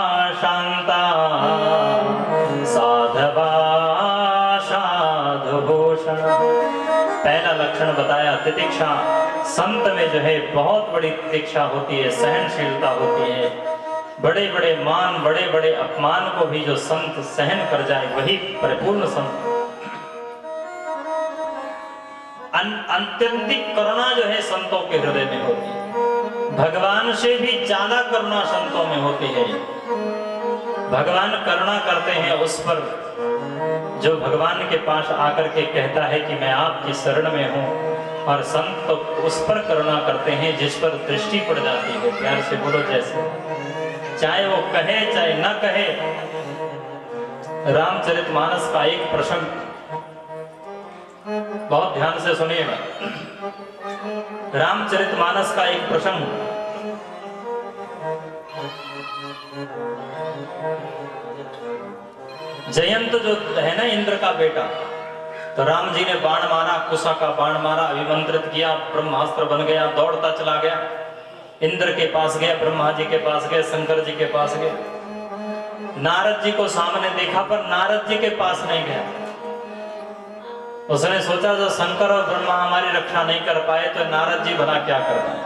शांता साधवा साधुभूषण। पहला लक्षण बताया तितिक्षा। संत में जो है बहुत बड़ी तितिक्षा होती है, सहनशीलता होती है। बड़े बड़े मान बड़े बड़े अपमान को भी जो संत सहन कर जाए वही परिपूर्ण संत। अत्यंतिक करुणा जो है संतों के हृदय में होती है। भगवान से भी ज्यादा करुणा संतों में होती है। भगवान करुणा करते हैं उस पर जो भगवान के पास आकर के कहता है कि मैं आपकी शरण में हूं, और संत तो उस पर करुणा करते हैं जिस पर दृष्टि पड़ जाती है। प्यार से बोलो जैसे, चाहे वो कहे चाहे ना कहे। रामचरितमानस का एक प्रसंग बहुत ध्यान से सुनिएगा। रामचरितमानस का एक प्रसंग, जयंत जो है ना इंद्र का बेटा, तो राम जी ने बाण मारा, कुशा का बाण मारा, अभिमंत्रित किया, ब्रह्मास्त्र बन गया, दौड़ता चला गया, इंद्र के पास गया, ब्रह्मा जी के पास गया, शंकर जी के पास गया। नारद जी को सामने देखा पर नारद जी के पास नहीं गया। उसने सोचा जो शंकर और ब्रह्मा हमारी रक्षा नहीं कर पाए तो नारद जी भला क्या कर पाए।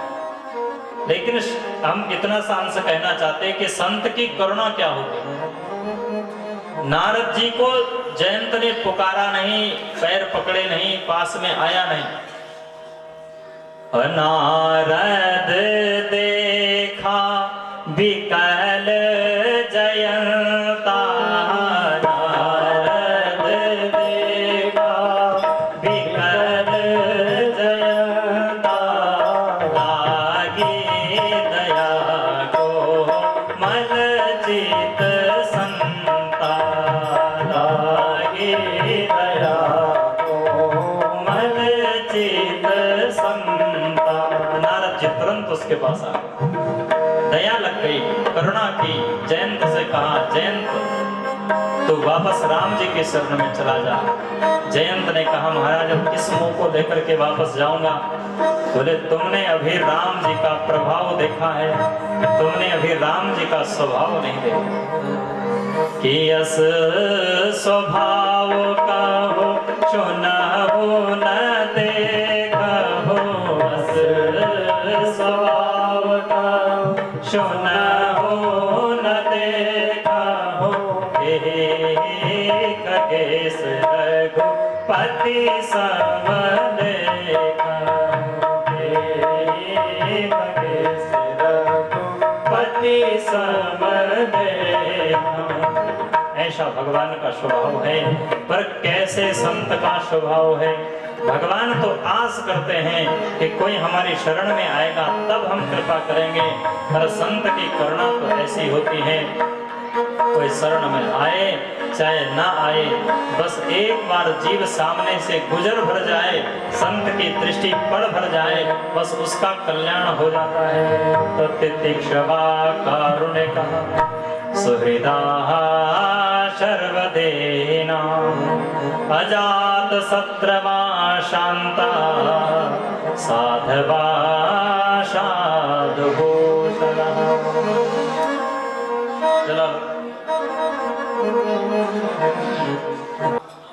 लेकिन हम इतना सा अंश कहना चाहते हैं कि संत की करुणा क्या होगी। नारद जी को जयंत ने पुकारा नहीं, पैर पकड़े नहीं, पास में आया नहीं। नारद देखा विकल जयंता, नारद देखा विकल जयंता, लागी दया को मल चित संता, लागी दया को मल चित संता। नारद जी तुरंत उसके पास आ गए, दया लग गई, करुणा की। जयंत से कहा, जयंत तो वापस राम जी के शरण में चला जा। जयंत ने कहा महाराज अब किस मुंह को लेकर के वापस जाऊंगा। बोले तुमने अभी राम जी का प्रभाव देखा है, तुमने अभी राम जी का स्वभाव नहीं देखा। कि अस स्वभाव कहो सुनहु न देखो, अस स्वभाव कहो सुनहु न देखो, एक केस रघुपति सम देखो, एक केस रघुपति सम देखो। ऐसा भगवान का स्वभाव है। पर कैसे संत का स्वभाव है? भगवान तो आस करते हैं कि कोई हमारी शरण में आएगा तब हम कृपा करेंगे, पर संत की करुणा तो ऐसी होती है, कोई शरण में आए चाहे ना आए, बस एक बार जीव सामने से गुजर भर जाए, संत की दृष्टि पड़ भर जाए, बस उसका कल्याण हो जाता है। तो तितिक्षवा कारुणिका सुहृदा सर्वदेहिना, अजात शत्रवा शांता साधवा साधुभूषण। चलो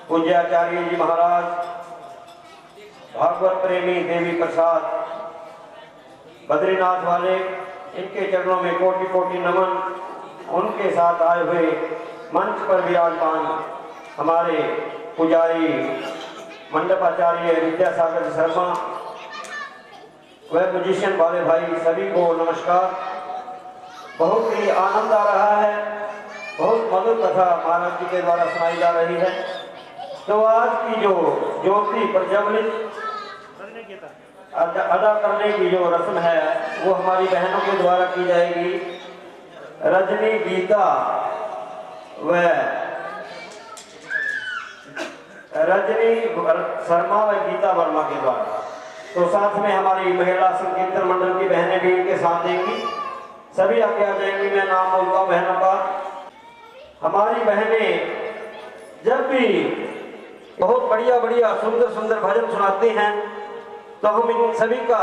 पूज्याचार्य जी महाराज भागवत प्रेमी देवी प्रसाद बद्रीनाथ वाले, इनके चरणों में कोटि कोटि नमन। उनके साथ आए हुए मंच पर विराजमान हमारे पुजारी मंडपाचार्य विद्यासागर शर्मा व म्यूजिशियन वाले भाई, सभी को नमस्कार। बहुत ही आनंद आ रहा है, बहुत मधुर कथा महाराज जी के द्वारा सुनाई जा रही है। तो आज की जो ज्योति प्रज्वलित अदा करने की जो रस्म है वो हमारी बहनों के द्वारा की जाएगी। रजनी, गीता व रजनी शर्मा व गीता वर्मा के द्वारा। तो साथ में हमारी महिला संकीर्तन मंडल की बहनें भी इनके साथ देंगी। सभी आगे आ जाएंगी। मैं नाम बोलता हूँ बहनों का। हमारी बहनें जब भी बहुत बढ़िया बढ़िया सुंदर सुंदर भजन सुनाते हैं तो हम इन सभी का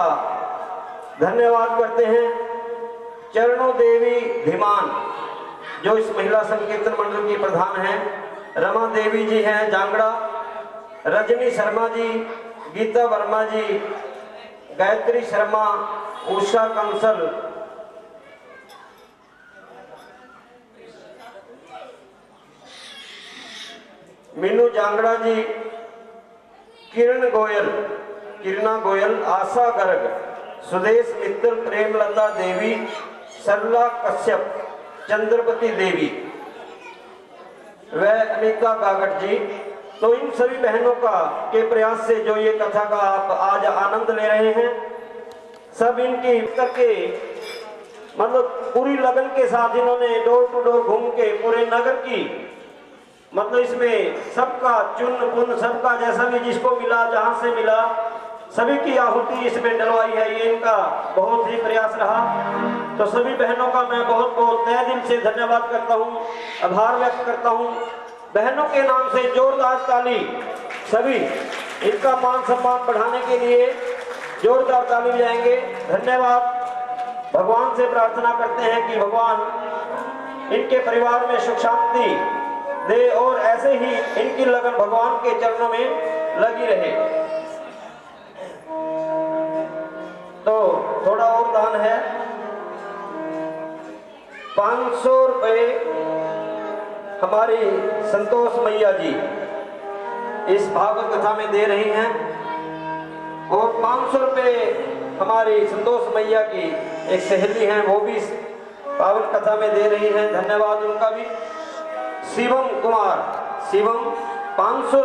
धन्यवाद करते हैं। चरणों देवी धीमान जो इस महिला संकीर्तन मंडल की प्रधान हैं, रमा देवी जी हैं जांगड़ा, रजनी शर्मा जी, गीता वर्मा जी, गायत्री शर्मा, उषा कंसल, मीनू जांगड़ा जी, किरणा गोयल, आशा गर्ग, सुदेश मित्तल, प्रेमलता देवी, सरला कश्यप, चंद्रपति देवी व अनिता गागट जी। तो इन सभी बहनों का के प्रयास से जो ये कथा का आप आज आनंद ले रहे हैं, सब इनकी करके मतलब पूरी लगन के साथ इन्होंने डोर टू डोर घूम के पूरे नगर की मतलब इसमें सबका चुन पुन, सबका जैसा भी जिसको मिला, जहां से मिला, सभी की आहुति इसमें डलवाई है। ये इनका बहुत ही प्रयास रहा। तो सभी बहनों का मैं बहुत बहुत तहे दिल से धन्यवाद करता हूँ, आभार व्यक्त करता हूँ। बहनों के नाम से जोरदार ताली, सभी इनका मान सम्मान बढ़ाने के लिए जोरदार ताली बजाएंगे। धन्यवाद। भगवान से प्रार्थना करते हैं कि भगवान इनके परिवार में सुख शांति दे और ऐसे ही इनकी लगन भगवान के चरणों में लगी रहे। तो थोड़ा और दान है, 500 रुपए हमारी संतोष मैया जी इस भागवत कथा में दे रही हैं और 500 रुपए हमारी संतोष मैया की एक सहेली हैं, वो भी पावन कथा में दे रही हैं। धन्यवाद उनका भी। शिवम कुमार, शिवम 500।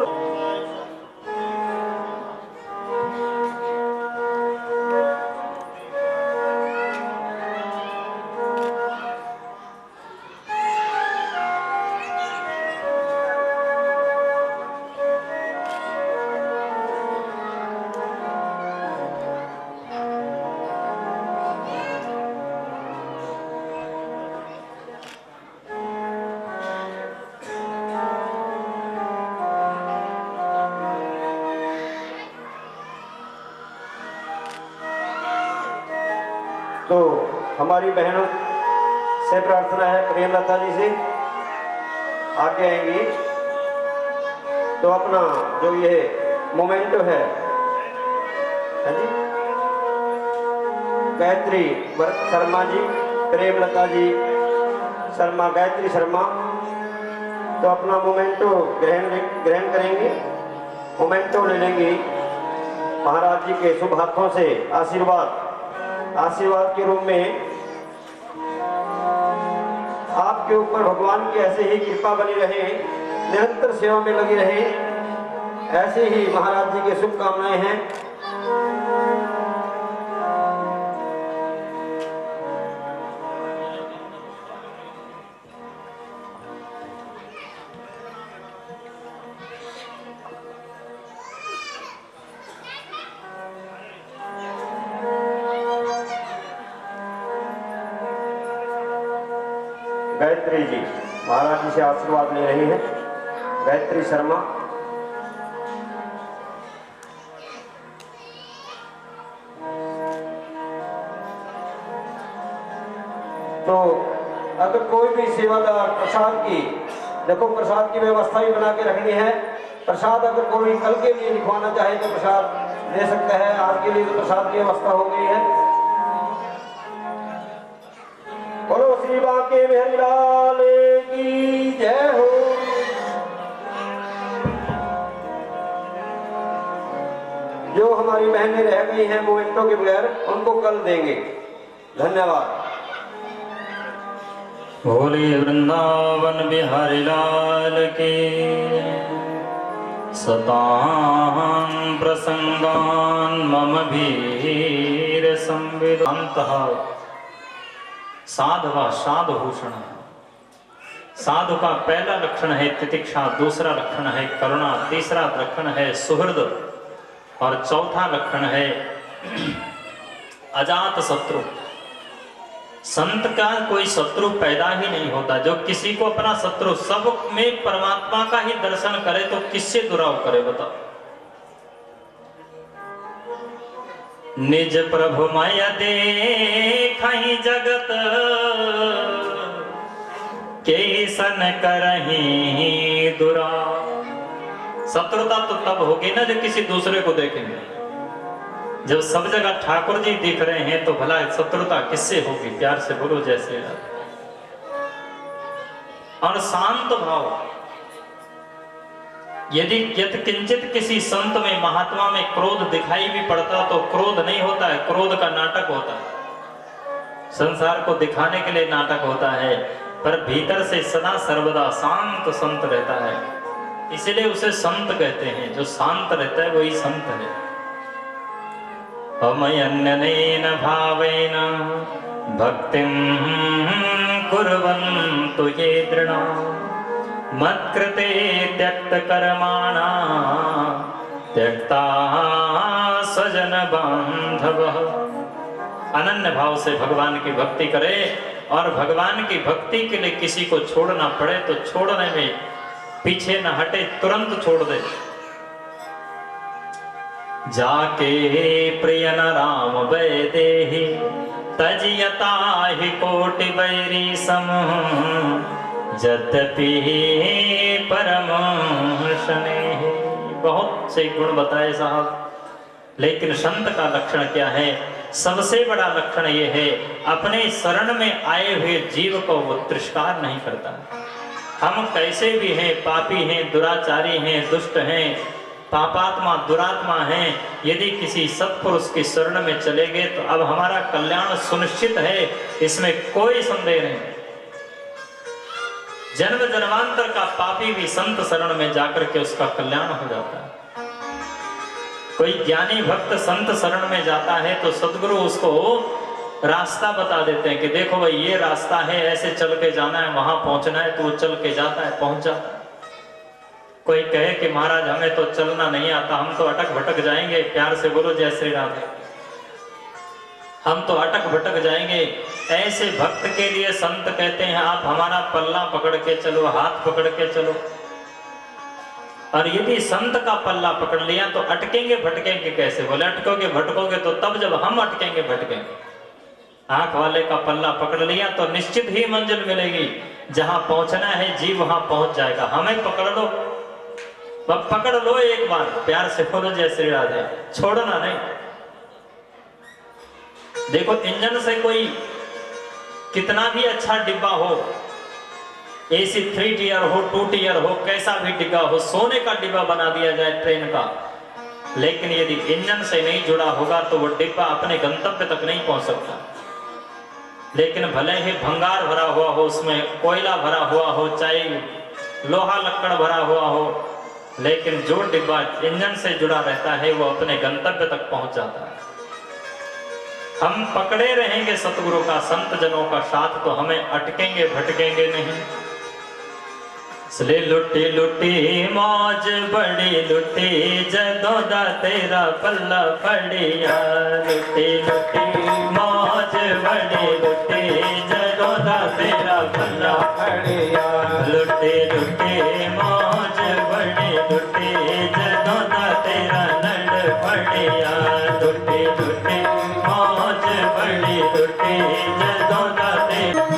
तो हमारी बहनों से प्रार्थना है, प्रेमलता जी से आगे आएंगी तो अपना जो ये मोमेंटो है जी, गायत्री शर्मा जी, प्रेमलता जी शर्मा, गायत्री शर्मा, तो अपना मोमेंटो ग्रहण करेंगे। मोमेंटो ले लेंगे महाराज जी के शुभ हाथों से। आशीर्वाद के रूप में आपके ऊपर भगवान की ऐसे ही कृपा बनी रहे, निरंतर सेवा में लगी रहे, ऐसे ही महाराज जी की शुभकामनाएं हैं। गायत्री जी महाराज जी से आशीर्वाद ले रही हैं। गायत्री शर्मा, तो अगर कोई भी सेवादार प्रसाद की, देखो प्रसाद की व्यवस्था भी बना के रखनी है। प्रसाद अगर कोई कल के लिए लिखवाना चाहे तो प्रसाद ले सकते हैं। आपके लिए तो प्रसाद की व्यवस्था हो गई है। बोलो श्री बांके बिहारी लाल की जय हो। जो हमारी बहनें रह गई हैं मोमेंटों के बगैर, उनको कल देंगे। धन्यवाद। बोले वृंदावन बिहारी लाल के। सतां प्रसंगान मम भीर संविदान्तः। साधवा साधुभूषण। साधु का पहला लक्षण है तितिक्षा, दूसरा लक्षण है करुणा, तीसरा लक्षण है सुहृद और चौथा लक्षण है अजात शत्रु। संत का कोई शत्रु पैदा ही नहीं होता। जो किसी को अपना शत्रु, सब में परमात्मा का ही दर्शन करे तो किससे दुराव करे बताओ। निज प्रभु माया देखहि जगत कैसन करहि दुराव। शत्रुता तो तब होगी ना जब किसी दूसरे को देखेंगे। जब सब जगह ठाकुर जी दिख रहे हैं तो भला शत्रुता किससे होगी। प्यार से बोलो जय श्री राम। और शांत भाव, यदि किंचित किसी संत में, महात्मा में क्रोध दिखाई भी पड़ता तो क्रोध नहीं होता है, क्रोध का नाटक होता है। संसार को दिखाने के लिए नाटक होता है, पर भीतर से सदा सर्वदा शांत संत रहता है। इसलिए उसे संत कहते हैं। जो शांत रहता है वही संत है। अमयन्यनेन भावेन भक्तिं कुर्वन्तु ये दृढा। मत्कृते त्यक्त कर्माणा त्यक्ता स्वजन बांधवः। अनन्य भाव से भगवान की भक्ति करे और भगवान की भक्ति के लिए किसी को छोड़ना पड़े तो छोड़ने में पीछे न हटे, तुरंत छोड़ दे। जाके प्रिय न राम वैदेहि तजियता ही कोटि वैरी सम। यद्यपि परम स्नेह। बहुत से गुण बताए साहब, लेकिन संत का लक्षण क्या है? सबसे बड़ा लक्षण यह है, अपने शरण में आए हुए जीव को वो तिरस्कार नहीं करता। हम कैसे भी हैं, पापी हैं, दुराचारी हैं, दुष्ट हैं, पापात्मा, दुरात्मा हैं, यदि किसी सत्पुरुष की शरण में चले गए तो अब हमारा कल्याण सुनिश्चित है, इसमें कोई संदेह नहीं। जन्म जन्मांतर का पापी भी संत शरण में जाकर के उसका कल्याण हो जाता है। कोई ज्ञानी भक्त संत शरण में जाता है तो सदगुरु उसको रास्ता बता देते हैं कि देखो भाई ये रास्ता है, ऐसे चल के जाना है, वहां पहुंचना है, तो वो चल के जाता है, पहुंच जाता है। कोई कहे कि महाराज हमें तो चलना नहीं आता, हम तो अटक भटक जाएंगे, प्यार से बोलो जय श्री राधे, हम तो अटक भटक जाएंगे। ऐसे भक्त के लिए संत कहते हैं आप हमारा पल्ला पकड़ के चलो, हाथ पकड़ के चलो। और यदि संत का पल्ला पकड़ लिया तो अटकेंगे भटकेंगे कैसे? बोले अटकोगे भटकोगे तो तब जब हम अटकेंगे भटकेंगे। आंख वाले का पल्ला पकड़ लिया तो निश्चित ही मंजिल मिलेगी, जहां पहुंचना है जी वहां पहुंच जाएगा। हमें पकड़ लो, पकड़ लो एक बार, प्यार से बोलो जय श्री राधे, छोड़ना नहीं। देखो इंजन से कोई कितना भी अच्छा डिब्बा हो, एसी 3 टियर हो, 2 टियर हो, कैसा भी डिब्बा हो, सोने का डिब्बा बना दिया जाए ट्रेन का, लेकिन यदि इंजन से नहीं जुड़ा होगा तो वो डिब्बा अपने गंतव्य तक नहीं पहुंच सकता। लेकिन भले ही भंगार भरा हुआ हो, उसमें कोयला भरा हुआ हो, चाहे लोहा लक्कड़ भरा हुआ हो, लेकिन जो डिब्बा इंजन से जुड़ा रहता है वो अपने गंतव्य तक पहुंच जाता है। हम पकड़े रहेंगे सतगुरु का, संत जनों का साथ, तो हमें अटकेंगे भटकेंगे नहीं। इसलिए लुटी लुटी मौज बड़ी लुटी, जदों दा तेरा पल्ला फड़िया। लुटी लुटी मौज बड़ी लुटी, जदों दा तेरा पल्ला फड़िया। लुटी लुटी मौज बड़ी लुटी, जदों दा तेरा लड़ फड़िया। लुटी लुटी मौज बड़ी लुटी, जदों दा तेरा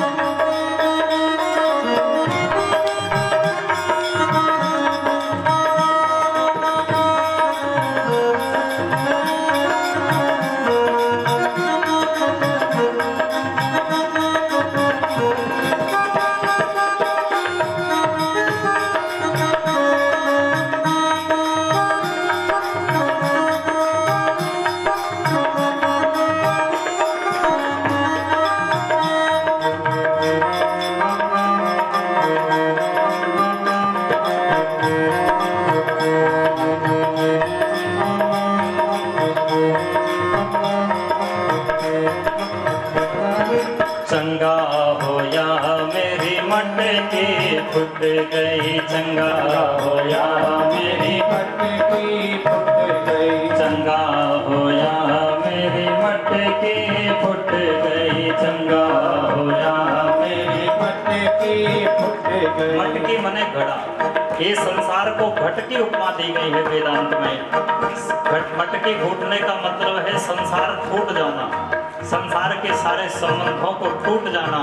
चंगा होया मेरी मटकी फुट गई, चंगा होया मेरी मटकी फुट गई, चंगा होया मेरी मटकी फुट गई, चंगा होया मेरी मटकी फुट गई। मटकी मने घड़ा। ये संसार को घट की उपमा दी गई है वेदांत में। मटकी फूटने का मतलब है संसार फूट जाना, संसार के सारे संबंधों को टूट जाना।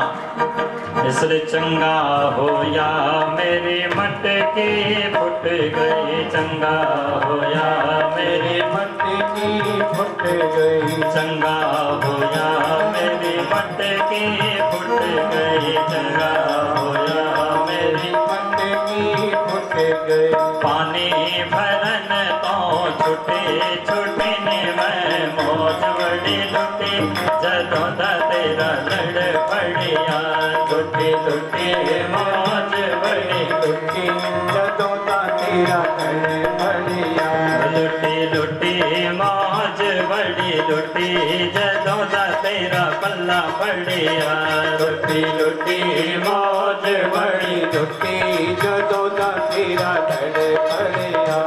इसलिए चंगा होया मेरी मटकी फुट गई, चंगा होया मेरी मटकी फुट गई, चंगा होया मेरी मटकी फुट गई, चंगा होया मेरी मटकी फुट गई। पानी भरन तो छुटे छुटे में मौज बड़ी लुटी, जदों दा तेरा लड़ पड़िया, लुटी लुटी मौज बड़ी लुटी जदों दा तेरा लड़ पड़िया, लुटी लुटी मौज बड़ी लुटी, जदों दा तेरा पल्ला पड़िया, लुटी लुटी मौज बड़ी लुटी जदों दा तेरा लड़ पड़िया।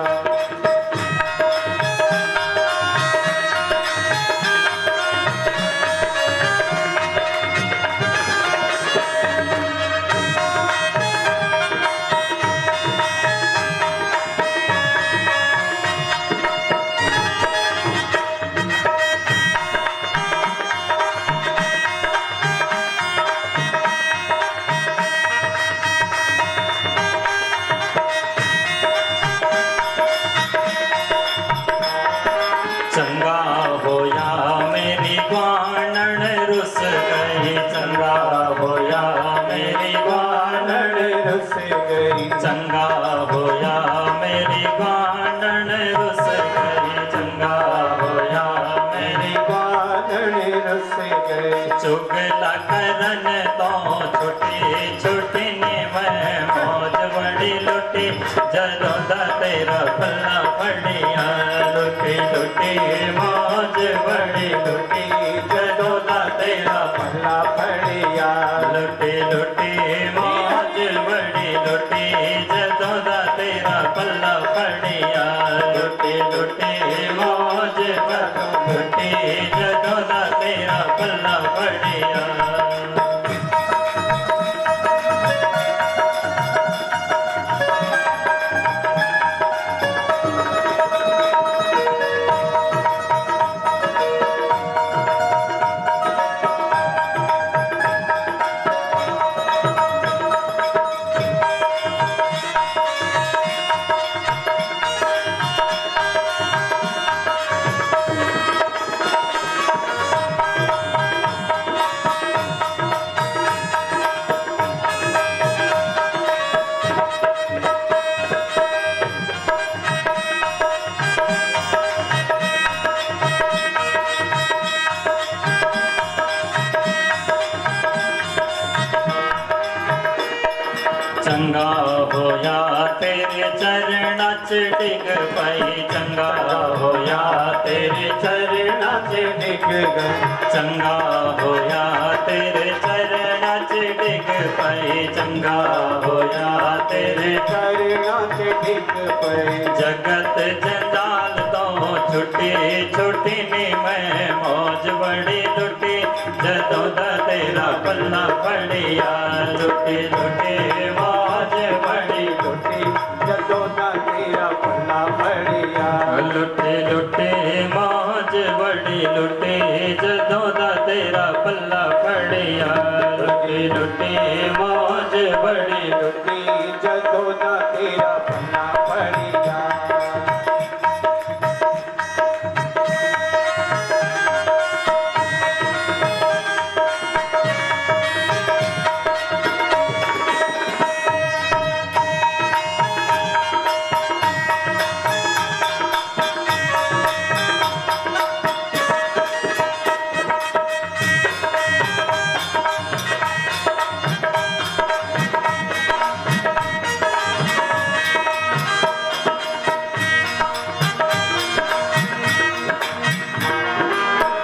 चंगा होया मेरी ग्वानन रुस गई, चंगा होया मेरी ग्वानन रुस गई, चंगा होया मेरी ग्वानन रुस गई, चंगा होया मेरी ग्वानन रुस गई। चुगला करन तो छुटी छुटी में मौज बड़ी लुटी, जदों दा तेरा पल्ला पड़िया, लुटी लुटी मौज बड़ी लुटी, जदों दा तेरा पल्ला पड़िया, लुटी लुटी मौज बड़ी लुटी, जदों दा तेरा पल्ला पड़िया, लुटी लुटी मौज बड़ी लुटी, जदों दा तेरा पल्ला पड़िया। चंगा होया तेरे चरणा च डिग पई, चंगा होया तेरे चरणा च डिग गई, चंगा होया तेरे चरणा च डिग पई, चंगा होया तेरे चरणा च डिग पई। जगत जंजाल तो छुटी छुटी नी मैं मौज बड़ी लुटी, जदों दा तेरा पल्ला पड़िया, लुटी लुटी मौज बड़ी लुटी, जदों दा तेरा पल्ला पड़िया, लुटी लुटी मौज बड़ी लुटी, जदों दा तेरा पल्ला पड़िया, लुटी लुटी मौज बड़ी लुटी जदों दा तेरा पल्ला पड़िया।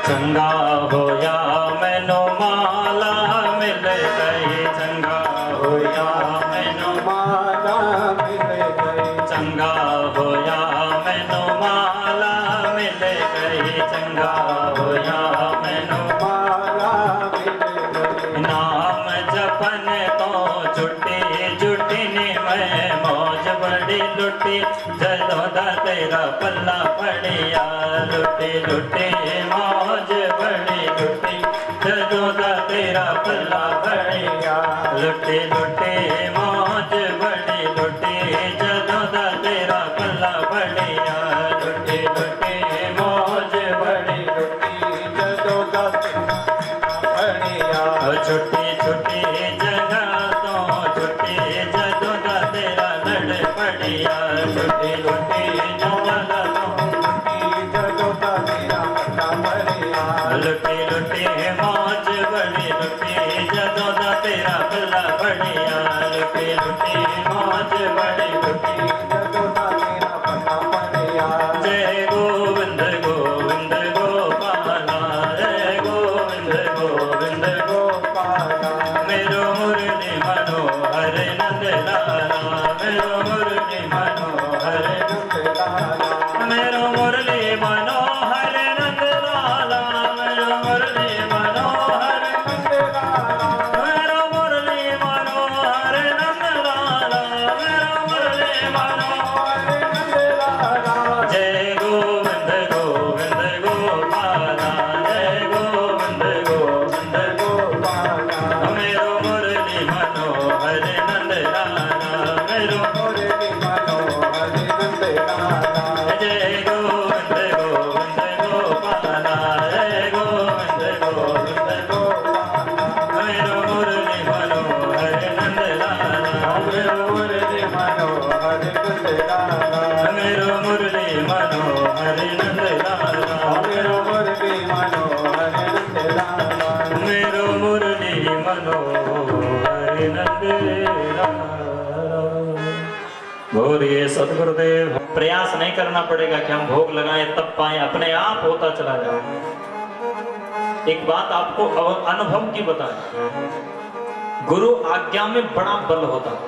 चंगा होया मैनू माला मिल गई, चंगा होया मैनू माला मिल गई, चंगा होया मैनू माला मिल गई, चंगा होया मैनू माला मिल गई। नाम जपन तो जुटी जुटी नी मैं मौज बड़ी लुटी, जदों दा तेरा पल्ला पड़िया, लुटी लुटी मौज बड़ी लुटी, जदों दा तेरा पल्ला पड़िया, लुटी लुटी मौज बड़ी लुटी, जदों दा तेरा पल्ला पड़िया, लुटी लुटी मौज बड़ी लुटी जदों दा बढ़िया, छुट्टी छुट्टी जगह तो छुट्टी जदों दा तेरा लड़ पड़िया, छुट्टी छुट्टी जगह तो जदों दा तेरा पल्ला बढ़िया, लुटी लुटी मौज बड़ी लुटी, जदों दा तेरा पल्ला बढ़िया, लुटी लुटी मौज बड़ी लुटी, जदों दा तेरा पल्ला बढ़िया। जय गोविंद गोविंद गोपाला, जय गोविंद गोविंद गोपाला, मेरो मुरली मनोहर नंद लाला, मेरो मुरली मनोहर, नंदलाला, मेरो मुरली मनोहर नंद लाला, मेरो मुरली मनोहर, नंदलाला, मेरो मुरली मनोहर नंद लाला, मेरो मुरली मनोहर। नंदलाला, जय गोविंद गोविंद गोपाला, जय गोविंद गोविंद गोपाला, मेरो मुरली मनोहर नंद लाला, मेरो मुरली मनोहर नंदलाला, जय गोविंद गोविंद गोपाला, जय गोविंद गोविंद गोपाला, मेरो मुरली मनोहर नंद लाला, मेरो मुरली मनोहर नंदलाला, मेरो मुरली मनोहर नंद लाला, मेरो मुरली मनोहर नंदलाला, मेरो मुरली मनोहर नंद लाला। बोलिए सद्गुरुदेव। प्रयास नहीं करना पड़ेगा कि हम भोग लगाएं तब पाएं, अपने आप होता चला जाए। एक बात आपको अनुभव की बताएं, गुरु आज्ञा में बड़ा बल होता है।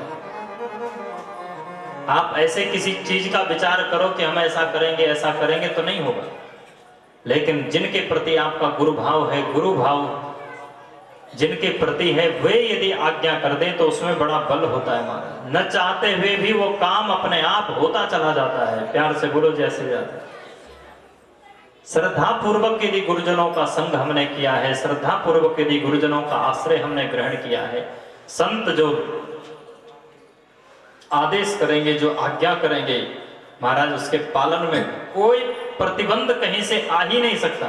आप ऐसे किसी चीज का विचार करो कि हम ऐसा करेंगे तो नहीं होगा। लेकिन जिनके प्रति आपका गुरु भाव है, गुरु भाव जिनके प्रति है, वे यदि आज्ञा कर दें तो उसमें बड़ा बल होता है हमारा। न चाहते हुए भी वो काम अपने आप होता चला जाता है। प्यार से बोलो जैसे जाता है। श्रद्धा पूर्वक यदि गुरुजनों का संग हमने किया है, श्रद्धा पूर्वक यदि गुरुजनों का आश्रय हमने ग्रहण किया है, संत जो आदेश करेंगे, जो आज्ञा करेंगे महाराज, उसके पालन में कोई प्रतिबंध कहीं से आ ही नहीं सकता।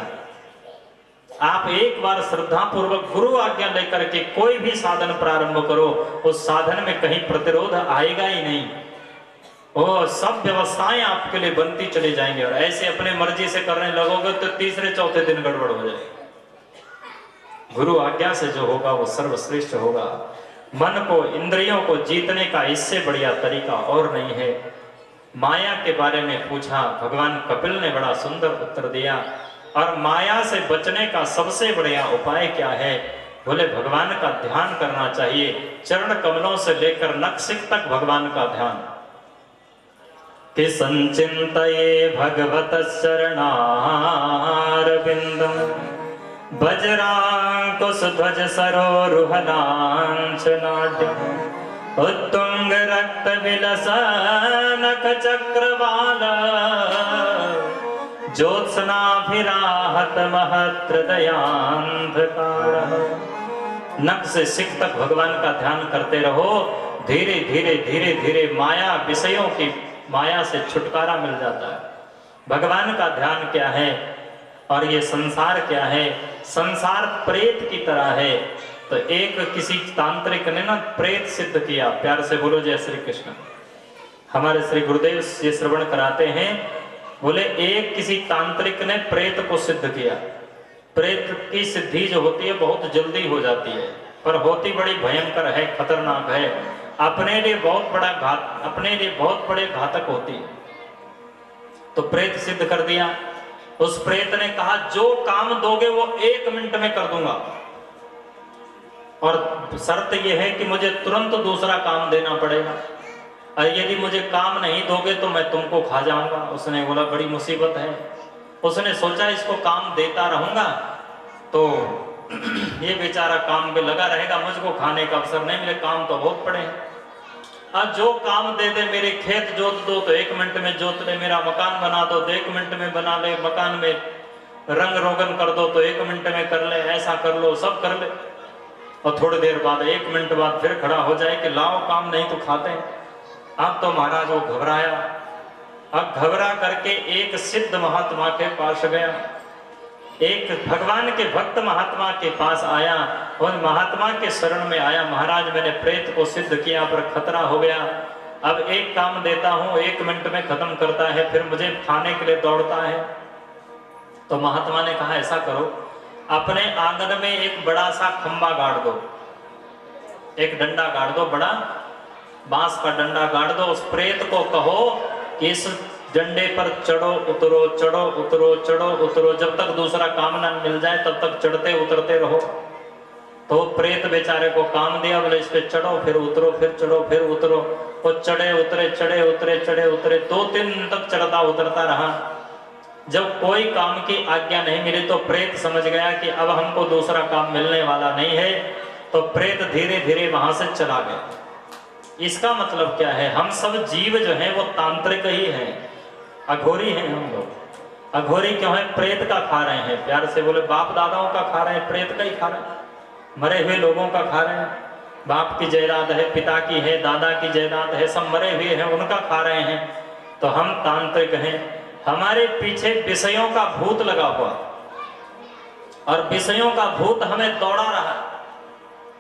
आप एक बार श्रद्धा पूर्वक गुरु आज्ञा लेकर के कोई भी साधन प्रारंभ करो, उस साधन में कहीं प्रतिरोध आएगा ही नहीं। वो सब व्यवस्थाएं आपके लिए बनती चली जाएंगी। और ऐसे अपने मर्जी से करने लगोगे तो तीसरे चौथे दिन गड़बड़ हो जाएगी। गुरु आज्ञा से जो होगा वो सर्वश्रेष्ठ होगा। मन को, इंद्रियों को जीतने का इससे बढ़िया तरीका और नहीं है। माया के बारे में पूछा, भगवान कपिल ने बड़ा सुंदर उत्तर दिया। और माया से बचने का सबसे बढ़िया उपाय क्या है? बोले भगवान का ध्यान करना चाहिए। चरण कमलों से लेकर नखशिख तक भगवान का ध्यान। कि संचिंतये भगवत चरणारविंदम वज्रांकुशध्वज सरोरुहलांछनाढ्यम् उत्तुंग रक्त विलसनक चक्रवाल ज्योत्सनाभिराहत महत्हृदयांधकार। नख से सिख तक भगवान का ध्यान करते रहो। धीरे धीरे धीरे धीरे माया, विषयों की माया से छुटकारा मिल जाता है। भगवान का ध्यान क्या है और ये संसार क्या है? संसार प्रेत की तरह है। तो एक किसी तांत्रिक ने ना प्रेत सिद्ध किया। प्यार से बोलो जय श्री कृष्ण। हमारे श्री गुरुदेव ये श्रवण कराते हैं। बोले एक किसी तांत्रिक ने प्रेत को सिद्ध किया। प्रेत की सिद्धि जो होती है बहुत जल्दी हो जाती है, पर होती बड़ी भयंकर है, खतरनाक है, अपने लिए बहुत बड़े घातक होती है। तो प्रेत सिद्ध कर दिया। उस प्रेत ने कहा जो काम दोगे वो 1 मिनट में कर दूंगा, और शर्त यह है कि मुझे तुरंत दूसरा काम देना पड़ेगा, और यदि मुझे काम नहीं दोगे तो मैं तुमको खा जाऊंगा। उसने बोला बड़ी मुसीबत है। उसने सोचा इसको काम देता रहूंगा तो ये बेचारा काम पे लगा रहेगा, मुझको खाने का अवसर नहीं मिले, काम तो बहुत पड़े हैं। आज जो काम दे दे, मेरे खेत जोत दो तो 1 मिनट में जोत ले, मेरा मकान बना दो तो 1 मिनट में बना ले, मकान में रंग रोगन कर दो तो 1 मिनट में कर ले, ऐसा कर लो, सब कर ले। और थोड़ी देर बाद 1 मिनट बाद फिर खड़ा हो जाए कि लाओ काम नहीं तो खाते हैं। अब तो महाराज वो घबराया। अब घबरा करके एक सिद्ध महात्मा के पास गया, एक भगवान के भक्त महात्मा के पास आया और महात्मा के शरण में आया। महाराज मैंने प्रेत को सिद्ध किया पर खतरा हो गया, अब एक काम देता हूं 1 मिनट में खत्म करता है, फिर मुझे खाने के लिए दौड़ता है। तो महात्मा ने कहा ऐसा करो, अपने आंगन में एक बड़ा सा खंबा गाड़ दो, एक डंडा गाड़ दो, बड़ा बांस का डंडा गाड़ दो। उस प्रेत को कहो कि इस डंडे पर चढ़ो उतरो, चढ़ो उतरो, चढ़ो उतरो, जब तक दूसरा काम न मिल जाए तब तक चढ़ते उतरते रहो। तो प्रेत बेचारे को काम दिया, बोले इस पे चढ़ो फिर उतरो, फिर चढ़ो फिर उतरो। वो चढ़े उतरे, चढ़े उतरे, चढ़े उतरे, 2-3 दिन तक चढ़ता उतरता रहा। जब कोई काम की आज्ञा नहीं मिली तो प्रेत समझ गया कि अब हमको दूसरा काम मिलने वाला नहीं है, तो प्रेत धीरे धीरे वहां से चला गया। इसका मतलब क्या है, हम सब जीव जो है वो तांत्रिक ही हैं, अघोरी हैं हम लोग। अघोरी क्यों है? प्रेत का खा रहे हैं। प्यार से बोले बाप दादाओं का खा रहे हैं, प्रेत का ही खा रहे हैं, मरे हुए लोगों का खा रहे हैं। बाप की जायदाद है, पिता की है, दादा की जायदाद है, सब मरे हुए हैं, उनका खा रहे हैं। तो हम तांत्रिक हैं, हमारे पीछे विषयों का भूत लगा हुआ, और विषयों का भूत हमें दौड़ा रहा है।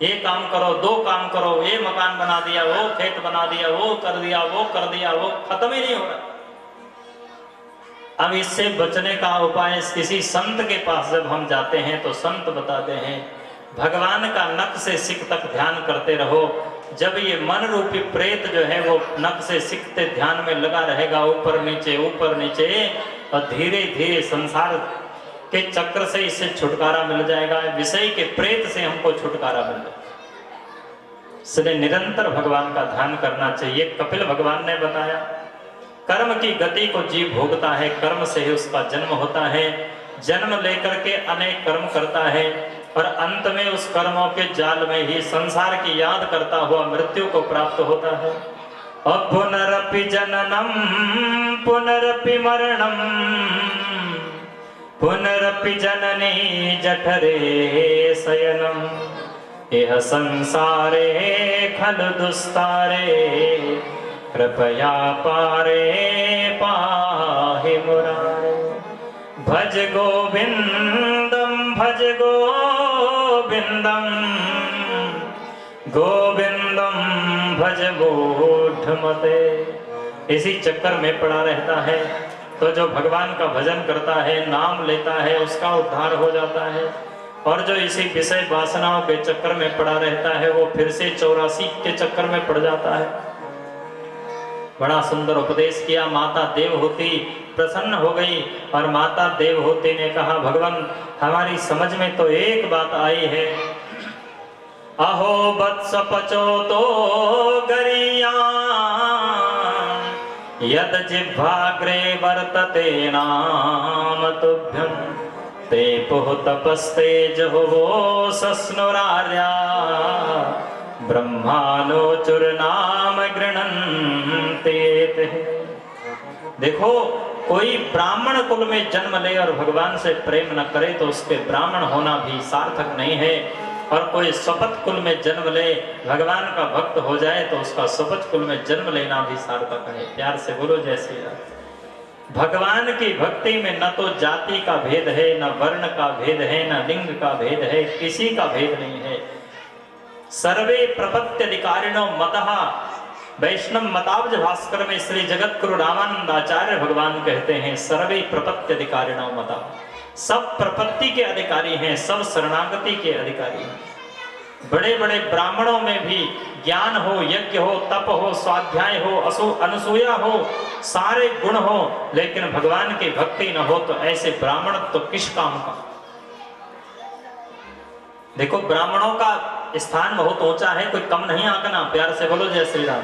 ये काम करो, 2 काम करो, ये मकान बना दिया, वो खेत बना दिया, वो कर दिया, वो कर दिया, वो खत्म ही नहीं हो रहा। अब इससे बचने का उपाय, किसी संत के पास जब हम जाते हैं तो संत बताते हैं भगवान का नख से सिक तक ध्यान करते रहो। जब ये मन रूपी प्रेत जो है वो नख से सिकते ध्यान में लगा रहेगा, ऊपर नीचे ऊपर नीचे, और धीरे धीरे संसार के चक्र से इससे छुटकारा मिल जाएगा, विषय के प्रेत से हमको छुटकारा मिल जाएगा। इसलिए निरंतर भगवान का ध्यान करना चाहिए। कपिल भगवान ने बताया कर्म की गति को जीव भोगता है, कर्म से ही उसका जन्म होता है, जन्म लेकर के अनेक कर्म करता है, और अंत में उस कर्मों के जाल में ही संसार की याद करता हुआ मृत्यु को प्राप्त होता है। और पुनरपि जननम पुनरपि मरणम पुनरपि जननी जठरे शयनम, यह संसारे खलु दुस्तारे, कृपया पारे पाहि मुरारे। भज गोविंदम भज गोविंदम, गोविंदम भज मूढ़मते। इसी चक्कर में पड़ा रहता है। तो जो भगवान का भजन करता है, नाम लेता है, उसका उद्धार हो जाता है। और जो इसी विषय वासनाओं के चक्कर में पड़ा रहता है वो फिर से 84 के चक्कर में पड़ जाता है। बड़ा सुंदर उपदेश किया। माता देवहूति प्रसन्न हो गई और माता देवहूति ने कहा भगवान हमारी समझ में तो एक बात आई है, अहो वत्स पचो तो गरिया, यद जिह्वाग्रे वर्तते नाम तुभ्यं, ते पुह तपस्ते जहुवो सस्नुरार्या, ब्रह्मानो चुरनाम गृणन्ते। देखो कोई ब्राह्मण कुल में जन्म ले और भगवान से प्रेम न करे तो उसके ब्राह्मण होना भी सार्थक नहीं है, और कोई शपथ कुल में जन्म ले भगवान का भक्त हो जाए तो उसका शपथ कुल में जन्म लेना भी सार्थक है। प्यार से बोलो जय श्री राम। भगवान की भक्ति में न तो जाति का भेद है, न वर्ण का भेद है, न लिंग का भेद है, किसी का भेद नहीं है। सर्वे प्रपत्त्यधिकारिणो मतः, वैष्णव मताब्ज भास्कर में श्री जगत गुरु रामानंद आचार्य भगवान कहते हैं सर्वे प्रपत्त्यधिकारिणो मतः, सब प्रपत्ति के अधिकारी हैं, सब शरणागति के अधिकारी हैं। बड़े बड़े ब्राह्मणों में भी ज्ञान हो, यज्ञ हो, तप हो, स्वाध्याय हो, अनुसूया हो, सारे गुण हो, लेकिन भगवान की भक्ति न हो तो ऐसे ब्राह्मण तो किस काम का। देखो ब्राह्मणों का स्थान बहुत ऊंचा है, कोई कम नहीं आंकना। प्यार से बोलो जय श्री राम।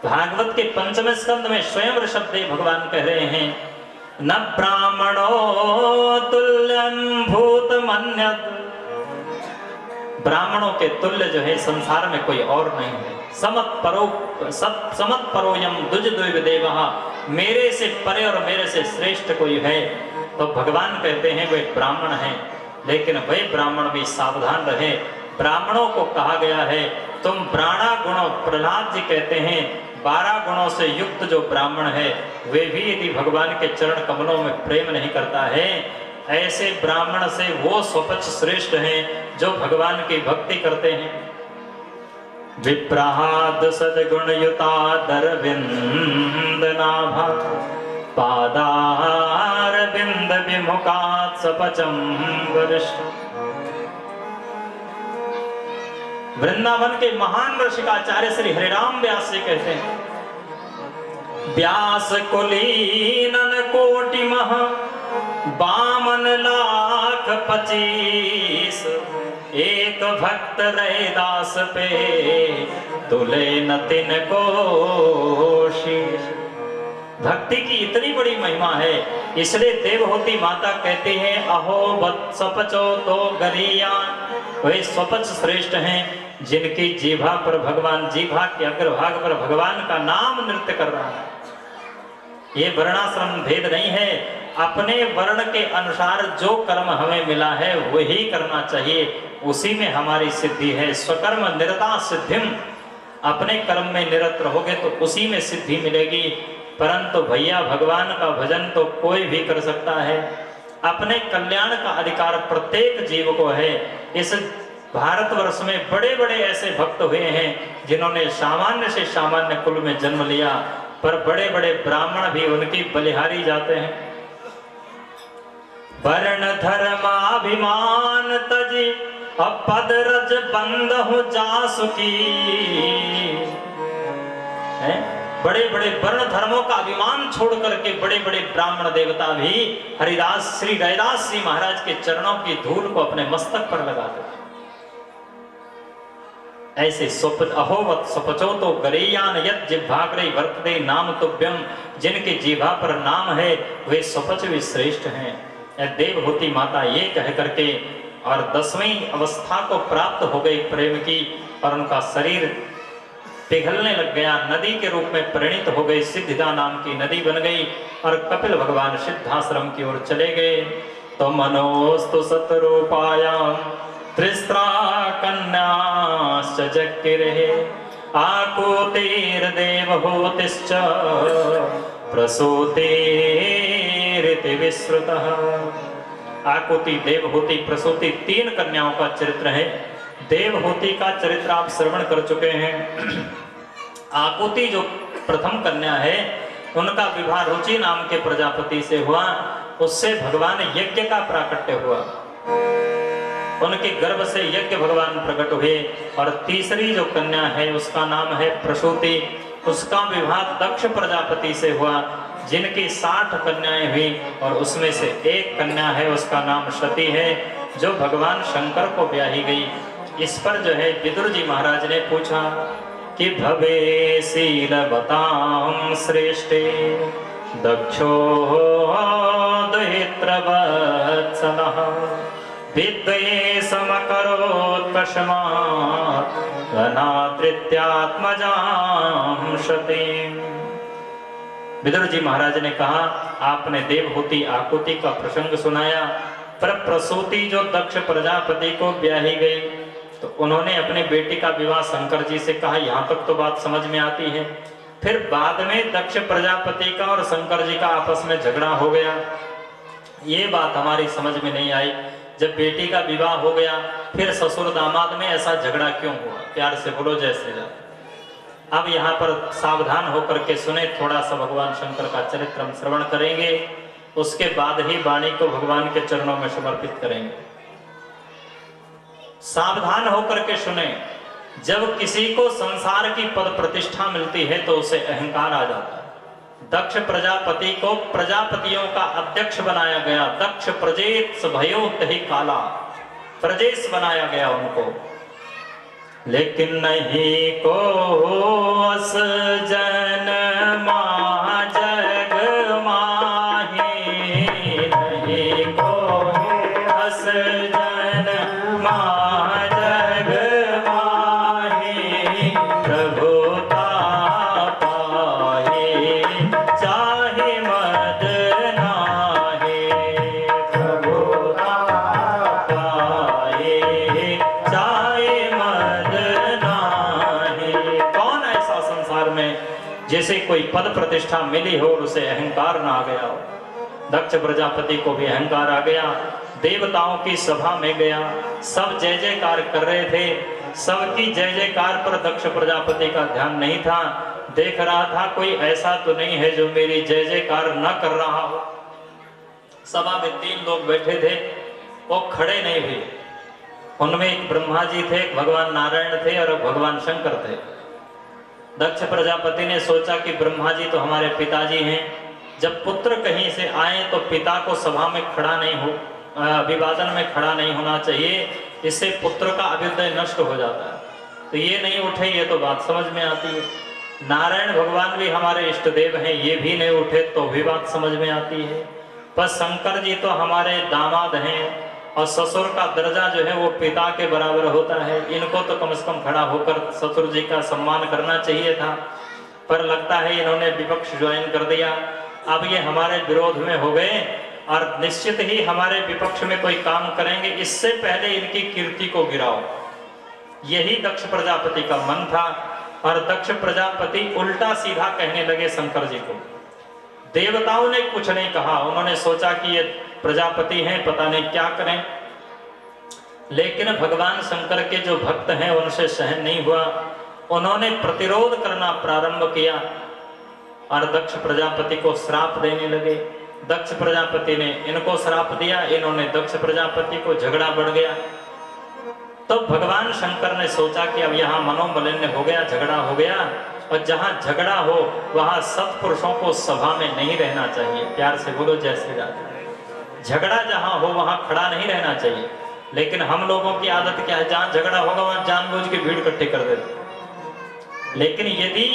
भागवत के 5वें स्कंद में स्वयं ऋषभदेव भगवान कह रहे हैं, न ब्राह्मणो तुल्यं भूतमन्यत्। ब्राह्मणों के तुल्य जो है संसार में कोई और नहीं है। समत परोयम द्विज द्वैव देवः, मेरे से परे और मेरे से श्रेष्ठ कोई है तो भगवान कहते हैं वे ब्राह्मण हैं। लेकिन वे ब्राह्मण भी सावधान रहे। ब्राह्मणों को कहा गया है तुम ब्राह्मणा गुणों, प्रहलाद जी कहते हैं 12 गुणों से युक्त जो ब्राह्मण है वे भी यदि भगवान के चरण कमलों में प्रेम नहीं करता है, ऐसे ब्राह्मण से वो स्वपक्ष श्रेष्ठ हैं जो भगवान की भक्ति करते हैं। विप्राद सदगुण युता दरविंद नाभा पादार बिंद विमुखात् सपचम वरिष्ठ। वृंदावन के महान ऋषिकाचार्य श्री हरिराम व्यास जी कहते हैं, व्यास कुलीनन कोटि मह बामन लाख 25, एक भक्त रहे दास पे तुले न तिन को शीश। भक्ति की इतनी बड़ी महिमा है, इसलिए देवहूति माता कहती है अहो बत सपचो तो गरियान। वे स्वपच श्रेष्ठ हैं जिनकी जीभा पर भगवान, जीभा के अग्रभाग पर भगवान का नाम नृत्य कर रहा है। ये वर्णाश्रम भेद नहीं है, अपने वर्ण के अनुसार जो कर्म हमें मिला है वही करना चाहिए, उसी में हमारी सिद्धि है। स्वकर्म निरता सिद्धिम, अपने कर्म में निरत रहोगे तो उसी में सिद्धि मिलेगी। परंतु भैया भगवान का भजन तो कोई भी कर सकता है, अपने कल्याण का अधिकार प्रत्येक जीव को है। इस भारतवर्ष में बड़े बड़े ऐसे भक्त हुए हैं जिन्होंने सामान्य से सामान्य कुल में जन्म लिया, पर बड़े बड़े ब्राह्मण भी उनकी बलिहारी जाते हैं। वर्ण धर्माभिमान तजी अपद रज बंद हो जासुकी। बड़े बड़े वर्ण धर्मों का अभिमान छोड़ करके बड़े बड़े ब्राह्मण देवता भी हरिदास श्री रैदास जी महाराज के चरणों की धूल को अपने मस्तक पर लगाते। ऐसे अहोवत स्वपचो तो गरेयान यद जिह्वाग्रे वर्तते नाम तुभ्यम, जिनके जीभा पर नाम है वे स्वपच भी श्रेष्ठ हैं। देवहूति माता ये कह करके और 10वीं अवस्था को प्राप्त हो गई प्रेम की, और उनका शरीर पिघलने लग गया, नदी के रूप में परिणित हो गई, सिद्धिदा नाम की नदी बन गई और कपिल भगवान सिद्धाश्रम की ओर चले गए। तो मनोस्तु सतरूपायाम त्रिस्त्रा कन्याश्च जक्किरे आकुतिर्देवहूतिश्च प्रसूतिरिति विश्रुतः। आकुति, देवहूति, प्रसूति 3 कन्याओं का चरित्र है। देवहूति का चरित्र आप श्रवण कर चुके हैं। आकुति जो प्रथम कन्या है उनका विवाह रुचि नाम के प्रजापति से हुआ, उससे भगवान यज्ञ का प्राकट्य हुआ, उनके गर्भ से यज्ञ भगवान प्रकट हुए। और तीसरी जो कन्या है उसका नाम है प्रसूति, उसका विवाह दक्ष प्रजापति से हुआ, जिनकी 60 कन्याएं हुई और उसमें से एक कन्या है उसका नाम सती है, जो भगवान शंकर को ब्याही गई। इस पर जो है विदुर जी महाराज ने पूछा कि भवे शीलवतां श्रेष्ठे दक्षो दुहित्रवत्सलः विद्वेषमकरोत् कस्मात् अनादृत्यात्मजां सतीम्। विदुर जी महाराज ने कहा आपने देवहूति आकुति का प्रसंग सुनाया, पर प्रसूति जो दक्ष प्रजापति को ब्याही गई तो उन्होंने अपने बेटी का विवाह शंकर जी से कहा। यहाँ तक तो बात समझ में आती है। फिर बाद में दक्ष प्रजापति का और शंकर जी का आपस में झगड़ा हो गया, ये बात हमारी समझ में नहीं आई। जब बेटी का विवाह हो गया फिर ससुर दामाद में ऐसा झगड़ा क्यों हुआ? प्यार से बोलो जय श्री राम। अब यहाँ पर सावधान होकर के सुने, थोड़ा सा भगवान शंकर का चरित्र हम श्रवण करेंगे, उसके बाद ही वाणी को भगवान के चरणों में समर्पित करेंगे। सावधान होकर के सुने। जब किसी को संसार की पद प्रतिष्ठा मिलती है तो उसे अहंकार आ जाता है। दक्ष प्रजापति को प्रजापतियों का अध्यक्ष बनाया गया। दक्ष प्रजेत भयो तहि काला, प्रजेश बनाया गया उनको। लेकिन नहीं को अस जन मा जग माही, नहीं को अस जन मा जग माही, प्रभुता पाहे चाहे मद नाहे, प्रभुता पाहे चाहे मद नाहे। कौन ऐसा संसार में जैसे कोई पद प्रतिष्ठा मिली हो और उसे अहंकार ना आ गया हो। दक्ष प्रजापति को भी अहंकार आ गया। देवताओं की सभा में गया, सब जय जयकार कर रहे थे। सबकी जय जयकार पर दक्ष प्रजापति का ध्यान नहीं था। देख रहा था कोई ऐसा तो नहीं है जो मेरी जय जयकार न कर रहा हो। सभा में 3 लोग बैठे थे, वो खड़े नहीं हुए। उनमें एक ब्रह्मा जी थे, भगवान नारायण थे और भगवान शंकर थे। दक्ष प्रजापति ने सोचा कि ब्रह्मा जी तो हमारे पिताजी हैं, जब पुत्र कहीं से आए तो पिता को सभा में खड़ा नहीं हो, अभिवादन में खड़ा नहीं होना चाहिए, इससे पुत्र का अभ्युदय नष्ट हो जाता है। तो ये नहीं उठे, ये तो बात समझ में आती है। नारायण भगवान भी हमारे इष्ट देव हैं, ये भी नहीं उठे तो भी बात समझ में आती है। पर शंकर जी तो हमारे दामाद हैं और ससुर का दर्जा जो है वो पिता के बराबर होता है, इनको तो कम से कम खड़ा होकर ससुर जी का सम्मान करना चाहिए था। पर लगता है इन्होंने विपक्ष ज्वाइन कर दिया। अब ये हमारे विरोध में हो गए और निश्चित ही हमारे विपक्ष में कोई काम करेंगे, इससे पहले इनकी कीर्ति को गिराओ। यही दक्ष प्रजापति का मन था। और दक्ष प्रजापति उल्टा सीधा कहने लगे शंकर जी को। देवताओं ने कुछ नहीं कहा, उन्होंने सोचा कि ये प्रजापति हैं, पता नहीं क्या करें। लेकिन भगवान शंकर के जो भक्त हैं उनसे सहन नहीं हुआ, उन्होंने प्रतिरोध करना प्रारंभ किया और दक्ष प्रजापति को श्राप देने लगे। दक्ष प्रजापति ने इनको श्राप दिया, इन्होंने दक्ष प्रजापति को, झगड़ा बढ़ गया। तो भगवान शंकर ने सोचा कि अब यहाँ मनोमलिन्य हो गया, झगड़ा हो गया, और जहाँ झगड़ा हो वहाँ सत्पुरुषों को सभा में नहीं रहना चाहिए। प्यार से बोलो जय श्री राम। झगड़ा जहाँ हो वहाँ खड़ा नहीं रहना चाहिए। लेकिन हम लोगों की आदत क्या है, जहाँ झगड़ा होगा वहाँ जानबूझ के भीड़ इकट्ठी कर देते। लेकिन यदि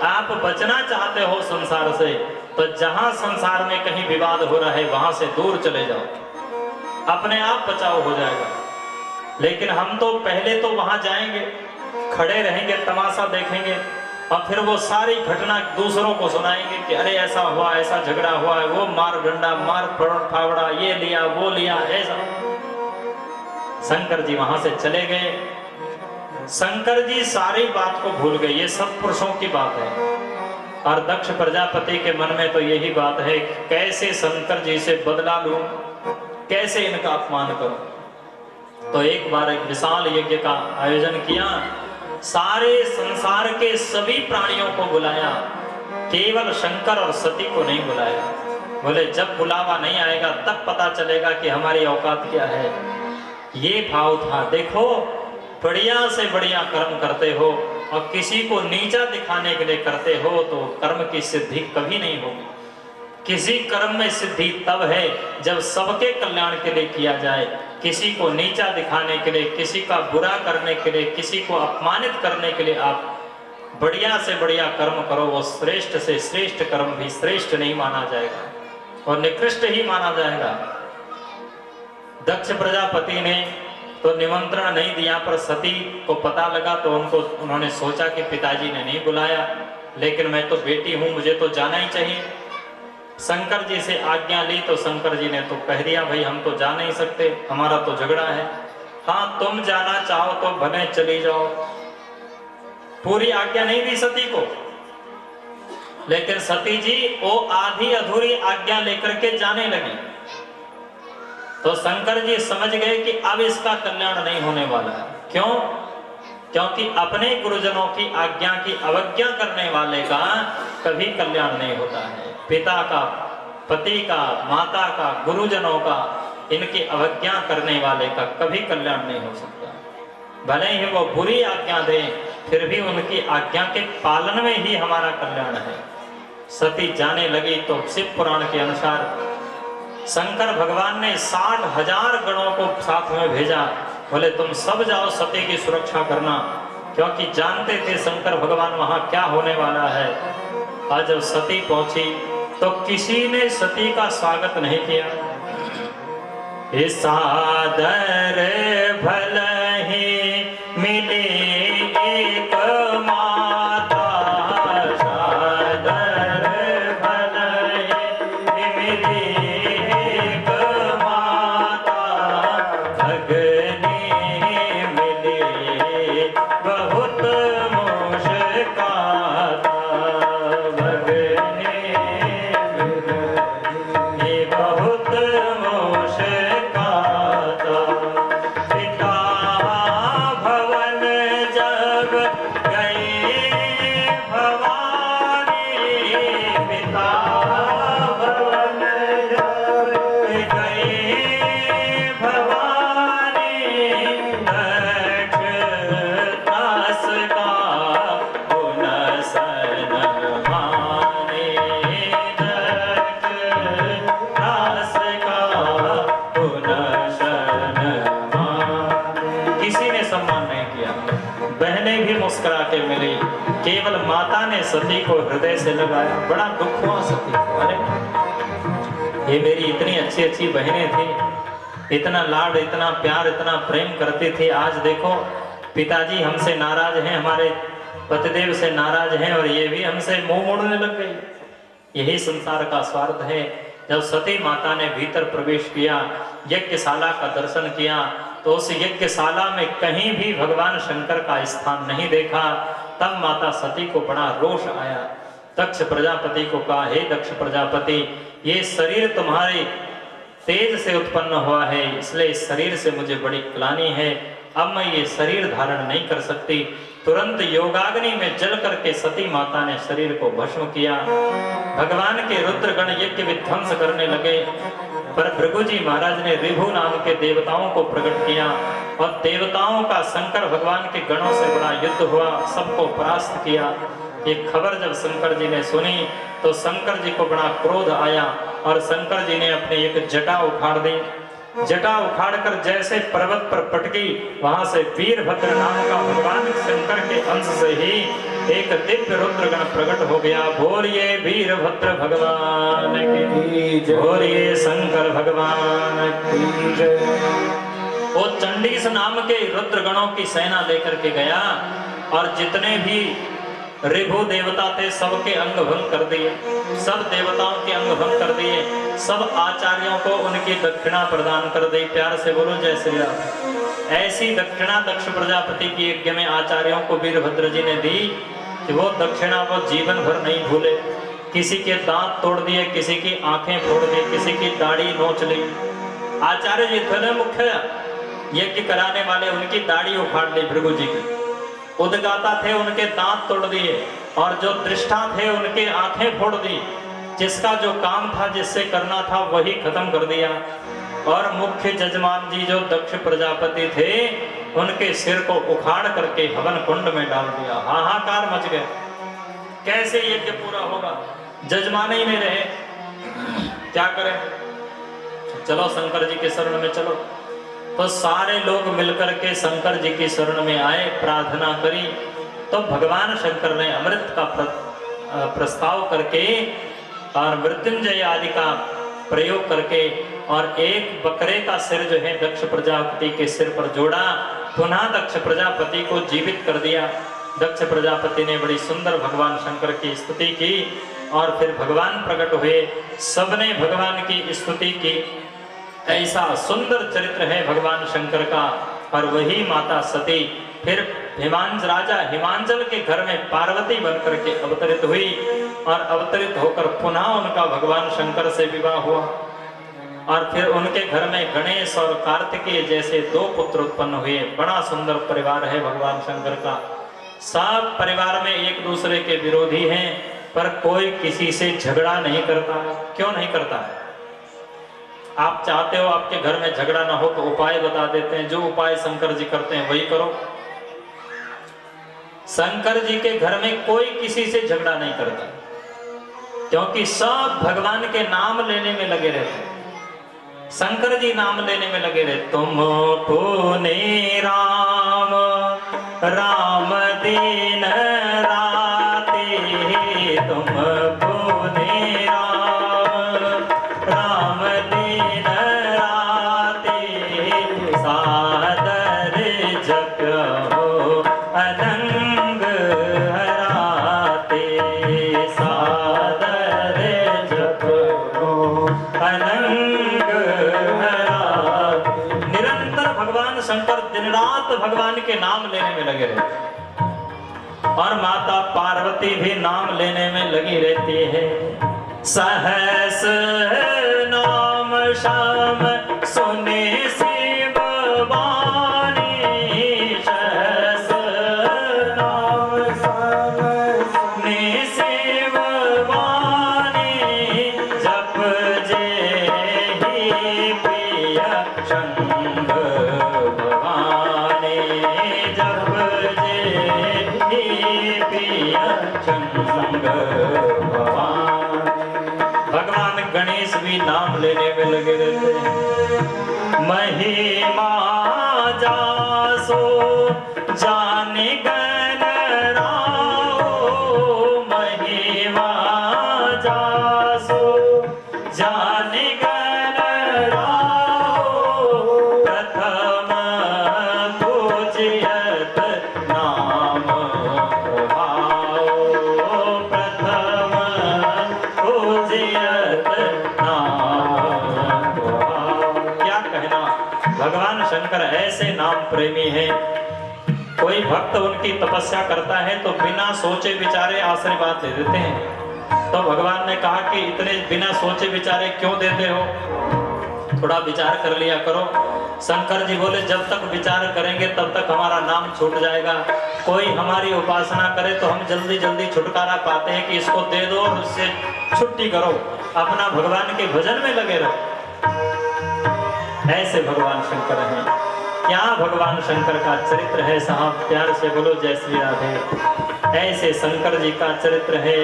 आप बचना चाहते हो संसार से, तो जहां संसार में कहीं विवाद हो रहा है वहां से दूर चले जाओ, अपने आप बचाव हो जाएगा। लेकिन हम तो पहले तो वहां जाएंगे, खड़े रहेंगे, तमाशा देखेंगे और फिर वो सारी घटना दूसरों को सुनाएंगे कि अरे ऐसा हुआ, ऐसा झगड़ा हुआ है, वो मार डंडा, मार फावड़ा, ये लिया वो लिया, ऐसा। शंकर जी वहां से चले गए। शंकर जी सारी बात को भूल गए, ये सब पुरुषों की बात है। और दक्ष प्रजापति के मन में तो यही बात है, कैसे शंकर जी से बदला लूं, कैसे इनका अपमान करूं। तो एक बार एक विशाल यज्ञ का आयोजन किया, सारे संसार के सभी प्राणियों को बुलाया, केवल शंकर और सती को नहीं बुलाया। बोले जब बुलावा नहीं आएगा तब पता चलेगा कि हमारी औकात क्या है। ये भाव था। देखो बढ़िया से बढ़िया कर्म करते हो और किसी को नीचा दिखाने के लिए करते हो तो कर्म की सिद्धि कभी नहीं होगी। किसी कर्म में सिद्धि तब है जब सबके कल्याण के लिए किया जाए। किसी को नीचा दिखाने के लिए, किसी का बुरा करने के लिए, किसी को अपमानित करने के लिए आप बढ़िया से बढ़िया कर्म करो, वो श्रेष्ठ से श्रेष्ठ कर्म भी श्रेष्ठ नहीं माना जाएगा और निकृष्ट ही माना जाएगा। दक्ष प्रजापति ने तो निमंत्रण नहीं दिया, पर सती को पता लगा तो उन्होंने सोचा कि पिताजी ने नहीं बुलाया, लेकिन मैं तो बेटी हूं, मुझे तो जाना ही चाहिए। शंकर जी से आज्ञा ली तो शंकर जी ने तो कह दिया भाई हम तो जा नहीं सकते, हमारा तो झगड़ा है। हाँ तुम जाना चाहो तो भले चली जाओ। पूरी आज्ञा नहीं दी सती को, लेकिन सती जी वो आधी अधूरी आज्ञा लेकर के जाने लगी। तो शंकर जी समझ गए कि अब इसका कल्याण नहीं होने वाला है। क्यों? क्योंकि अपने गुरुजनों की आज्ञा की अवज्ञा करने वाले का कभी कल्याण नहीं होता है। पिता का, पति का, माता का, गुरुजनों का, इनकी अवज्ञा करने वाले का कभी कल्याण नहीं हो सकता। भले ही वो बुरी आज्ञा दें, फिर भी उनकी आज्ञा के पालन में ही हमारा कल्याण है। सती जाने लगी तो शिव पुराण के अनुसार शंकर भगवान ने 60,000 गणों को साथ में भेजा, बोले तुम सब जाओ सती की सुरक्षा करना, क्योंकि जानते थे शंकर भगवान वहां क्या होने वाला है। आज जब सती पहुंची तो किसी ने सती का स्वागत नहीं किया। इस सादर भल ही मिली एक माता, सादर भल ही मिली एक माता, अग्नि मिली बहुत मुश्किल, मुस्कुरा के मिली, केवल माता ने सती को हृदय से लगाया। बड़ा दुख हुआ सती को, अरे ये मेरी इतनी अच्छी अच्छी बहनें थी, इतना लाड, इतना प्यार, इतना प्रेम करती थी, आज देखो पिताजी हमसे नाराज हैं, हमारे पतिदेव से नाराज हैं और ये भी हमसे मुंह मोड़ने लग गई। यही संसार का स्वार्थ है। जब सती माता ने भीतर प्रवेश किया, यज्ञशाला का दर्शन किया, तो उस यज्ञशाला में कहीं भी भगवान शंकर का स्थान नहीं देखा। तब माता सती को बड़ा रोष आया। दक्ष प्रजापति को कहा, हे दक्ष प्रजापति, ये शरीर तुम्हारे तेज से उत्पन्न हुआ है, इसलिए इस शरीर से मुझे बड़ी ग्लानि है, अब मैं ये शरीर धारण नहीं कर सकती। तुरंत योगाग्नि में जल करके सती माता ने शरीर को भस्म किया। भगवान के रुद्रगण यज्ञ विध्वंस करने लगे, पर भृगु जी महाराज ने ऋभु नाम के देवताओं को प्रकट किया और देवताओं का शंकर भगवान के गणों से बड़ा युद्ध हुआ, सबको परास्त किया। ये खबर जब शंकर जी ने सुनी तो शंकर जी को बड़ा क्रोध आया और शंकर जी ने अपनी एक जटा उखाड़ दी। जटा उखाड़कर जैसे पर्वत पर पटकी, वहां से वीरभद्र नाम का भगवान शंकर के अंश से ही एक दिव्य रुद्रगण प्रकट हो गया। बोलिए वीरभद्र भगवान की, बोलिए शंकर भगवान की जय। वो चंडीस नाम के रुद्रगणों की सेना लेकर के गया और जितने भी ऋभु देवता थे सबके अंग भंग कर दिए, सब देवताओं के अंग भंग कर दिए, सब आचार्यों को उनकी दक्षिणा प्रदान कर दी। प्यार से बोलो जय श्री राम। ऐसी दक्षिणा दक्ष प्रजापति की यज्ञ में आचार्यों को वीरभद्र जी ने दी कि वो दक्षिणा वो जीवन भर नहीं भूले। किसी के दांत तोड़ दिए, किसी की आंखें फोड़ दी, किसी की दाढ़ी नोच ली। आचार्य जी थे मुख्य यज्ञ कराने वाले, उनकी दाढ़ी उखाड़ ली भृगु जी की। उद्गाता थे, उनके दांत तोड़ दिए, और जो दृष्टा थे उनके आंखें फोड़ दी। जिसका जो काम था, जिससे करना था, वही खत्म कर दिया। और मुख्य जजमान जी जो दक्ष प्रजापति थे, उनके सिर को उखाड़ करके हवन कुंड में डाल दिया। हाहाकार मच गए, कैसे यज्ञ पूरा होगा, जजमान ही नहीं रहे, क्या करें। चलो शंकर जी के शरण में चलो। तो सारे लोग मिलकर के शंकर जी की शरण में आए, प्रार्थना करी। तो भगवान शंकर ने अमृत का प्रस्ताव करके और मृत्युंजय आदि का प्रयोग करके और एक बकरे का सिर जो है दक्ष प्रजापति के सिर पर जोड़ा, पुनः दक्ष प्रजापति को जीवित कर दिया। दक्ष प्रजापति ने बड़ी सुंदर भगवान शंकर की स्तुति की और फिर भगवान प्रकट हुए, सबने भगवान की स्तुति की। ऐसा सुंदर चरित्र है भगवान शंकर का। और वही माता सती फिर राजा हिमांचल के घर में पार्वती बनकर के अवतरित हुई और अवतरित होकर पुनः उनका भगवान शंकर से विवाह हुआ। और फिर उनके घर में गणेश और कार्तिकेय जैसे 2 पुत्र उत्पन्न हुए। बड़ा सुंदर परिवार है भगवान शंकर का। सब परिवार में एक दूसरे के विरोधी हैं, पर कोई किसी से झगड़ा नहीं करता। क्यों नहीं करता है? आप चाहते हो आपके घर में झगड़ा ना हो तो उपाय बता देते हैं, जो उपाय शंकर जी करते हैं वही करो। शंकर जी के घर में कोई किसी से झगड़ा नहीं करता, क्योंकि सब भगवान के नाम लेने में लगे रहते हैं। शंकर जी नाम लेने में लगे रहते। तुम पुने राम राम दीन राते, तुम पुने राम राम दीन राते, सादर जपो अनंग हराते, सादर जपो अनंग हराते। निरंतर भगवान शंकर दिन रात भगवान के नाम लेने में लगे रहते, और माता पार्वती भी नाम लेने में लगी रहती है। सहस नाम श्याम सुने शिव वाणी, सहस नाम श्याम सुने शिव वाणी, जप जे ही प्रिय शंभ भवानी, जप जे ही प्रिय शंभ भवानी। भगवान गणेश भी नाम लेने में लगे रहते हैं। महिमा जासो जाने गण राओ, महिमा जासो जाने गण राओ, प्रथम पूज्यत नाम प्रभाओ, प्रथम पूज्यत नाम प्रभाओ। क्या कहना, भगवान शंकर ऐसे नाम प्रेमी हैं। कोई भक्त उनकी तपस्या करता है तो बिना सोचे विचारे आशीर्वाद दे देते हैं। तो भगवान ने कहा कि इतने बिना सोचे विचारे क्यों देते हो, थोड़ा विचार कर लिया करो। शंकर जी बोले जब तक विचार करेंगे तब तक हमारा नाम छूट जाएगा। कोई हमारी उपासना करे तो हम जल्दी जल्दी छुटकारा पाते हैं कि इसको दे दो और उससे छुट्टी करो, अपना भगवान के भजन में लगे रहो। ऐसे भगवान शंकर हैं। क्या भगवान शंकर का चरित्र है साहब, प्यार से बोलो जय श्री राधे। ऐसे शंकर जी का चरित्र है,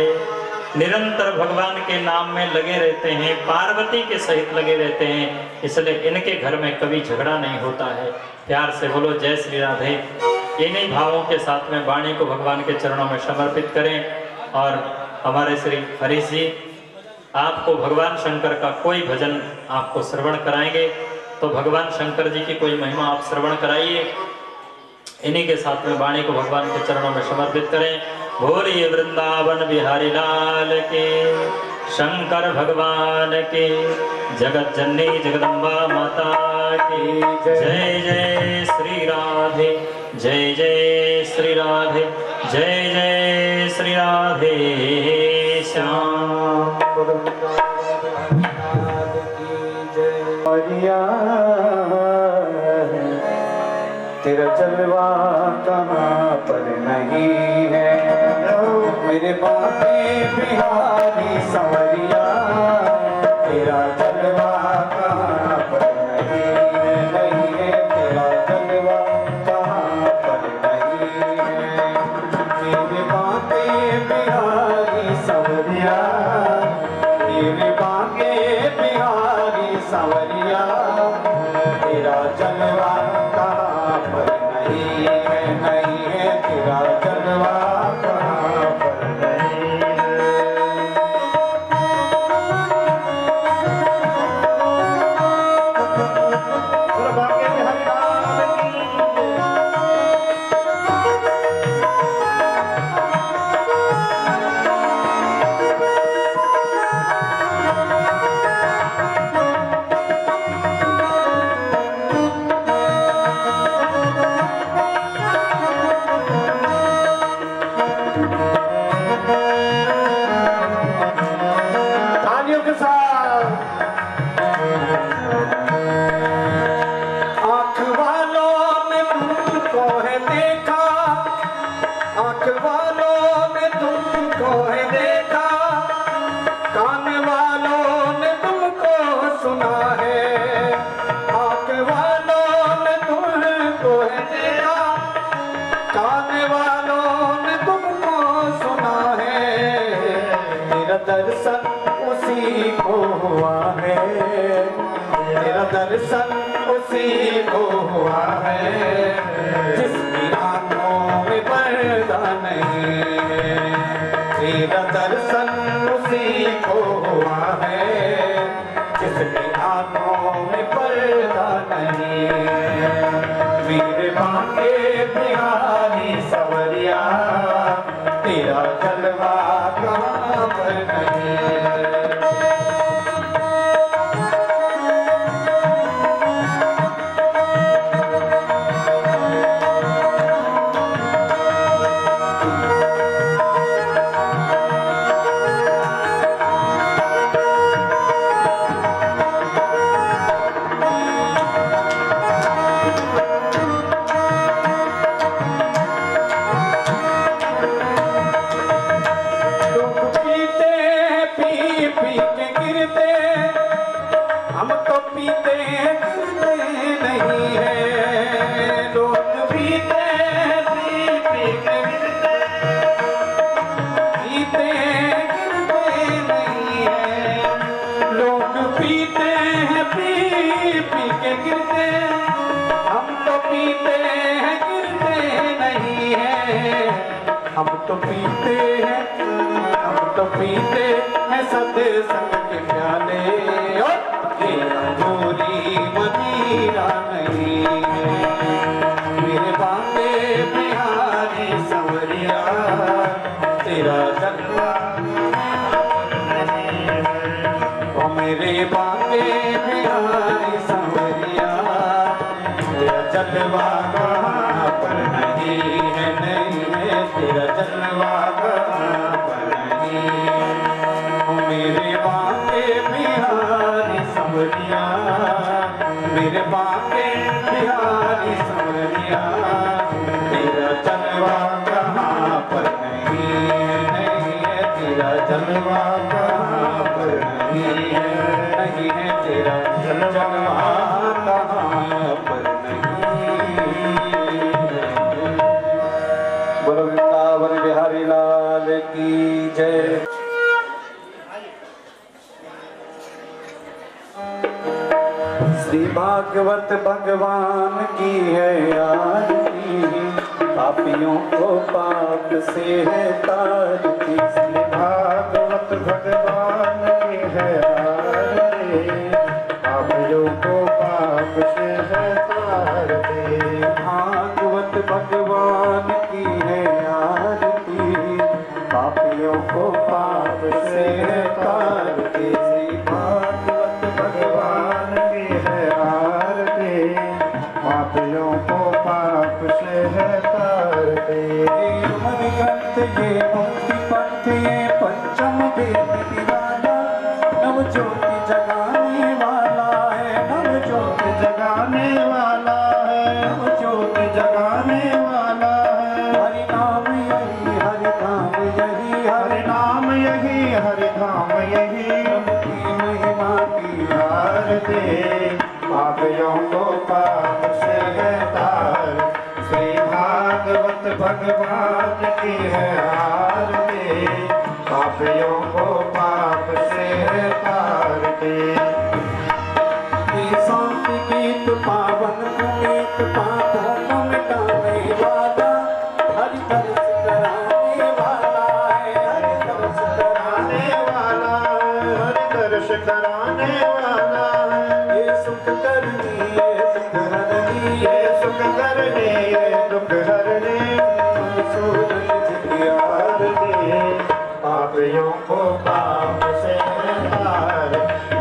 निरंतर भगवान के नाम में लगे रहते हैं, पार्वती के सहित लगे रहते हैं, इसलिए इनके घर में कभी झगड़ा नहीं होता है। प्यार से बोलो जय श्री राधे। इन्हीं भावों के साथ में वाणी को भगवान के चरणों में समर्पित करें। और हमारे श्री हरीश जी आपको भगवान शंकर का कोई भजन आपको श्रवण कराएंगे, तो भगवान शंकर जी की कोई महिमा आप श्रवण कराइए। इन्हीं के साथ में वाणी को भगवान के चरणों में समर्पित करें। बोलिए वृंदावन बिहारी लाल के, शंकर भगवान के, जगत जननी जगदम्बा माता की जय। जय श्री राधे, जय जय श्री राधे, जय जय श्री राधे श्याम। तेरा जलवा कहाँ पर नहीं है, मेरे बापे बिहारी संवरिया, तेरा जलवा कहाँ पर नहीं है, नहीं है तेरा जलवा कहाँ पर नहीं है। मेरे बापे बिहारी संवरिया, मेरे बापे बिहारी संवरिया, तेरा जलवा कहाँ पर नहीं है, नहीं है तेरा जलवा कहाँ पर नहीं है। दर्शन उसी को हुआ है, तेरा दर्शन उसी को हुआ है, जिसकी आंखों में पर्दा नहीं है। तेरा दर्शन उसी को हुआ है, जिसकी आंखों में पर्दा नहीं है। वीर बांके बिहारी सवरिया, तेरा जलवा कहाँ पर नहीं है। हम तो पीते हैं, हम तो पीते हैं सत्संग के प्याले, तेरा गोरी मदीरा नहीं है। मेरे बांके बिहारी संवरिया, तेरा जलवा नहीं है। ओ मेरे बांके बिहारी संवरिया, तेरा जलवा कहाँ पर नहीं है, नहीं है तेरा जलवा कहाँ पर नहीं है। मेरे बांके बिहारी संवरिया, मेरे बांके बिहारी संवरिया, तेरा जलवा कहाँ पर नहीं है, नहीं है तेरा जलवा कहाँ पर नहीं है, नहीं है तेरा जलवा कहाँ पर नहीं है। बोलो वृंदावन बिहारी लाल की जय। श्री भागवत भगवान की है आरती, पापियों को पाप से है तारती। श्री भागवत भगवान की है आरती, पापियों को पाप से है तारती। भागवत भगवान की है आरती, पापियों को पाप से है तारती। श्री भागवत भगवान की है आरती, पापियों को पाप से है तारती। ये ग्रंथ ये मुक्ति पंथ ये पंचम वेद निराला, नव ज्योति जगाने वाला है, नव ज्योति जगाने वाला है, नव ज्योति जगाने वाला है। हरि नाम यही हरि धाम यही, हरि नाम यही हरि धाम यही, की महिमा की आरती, पापियों को पाप से है तार। श्री भागवत भगवान की है आरती, पापियों को पाप से है तारती। शांति गीत पावन पुनीत, पापों को मिटाने वाला, हरि दर्श कराने वाला है, हरि दर्श कराने वाला है, हरि दर्श कराने वाला है। ये सुख करनी ये दुख हरनी, ये सुख करनी ये दुख हरनी, मधुसूदन जी की आरती, पापियों को पाप से तार।